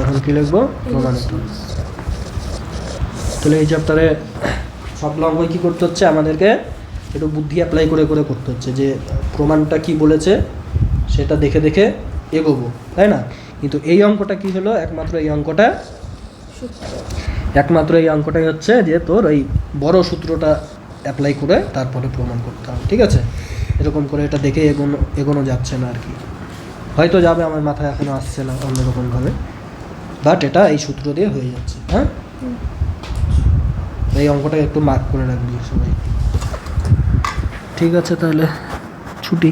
এখন কি লিখবো? প্রমাণিত। তাহলে এই চ্যাপ্টারে সবগুলো অঙ্ক কী করতে হচ্ছে? আমাদেরকে একটু বুদ্ধি অ্যাপ্লাই করে করে করতে হচ্ছে, যে প্রমাণটা কি বলেছে সেটা দেখে দেখে এগোবো, তাই না? কিন্তু এই অঙ্কটা কি হলো? একমাত্র এই অঙ্কটাই হচ্ছে যে তোর ওই বড় সূত্রটা অ্যাপ্লাই করে তারপরে প্রমাণ করতে হবে, ঠিক আছে? এরকম করে এটা দেখে এগোনো যাচ্ছে না আর কি, হয়তো যাবে, আমার মাথায় এখনও আসছে না অন্যরকমভাবে, বাট এটা এই সূত্র দিয়ে হয়ে যাচ্ছে। হ্যাঁ, এই অঙ্কটা একটু মার্ক করে রাখবি সবাই। ঠিক আছে, তাহলে ছুটি।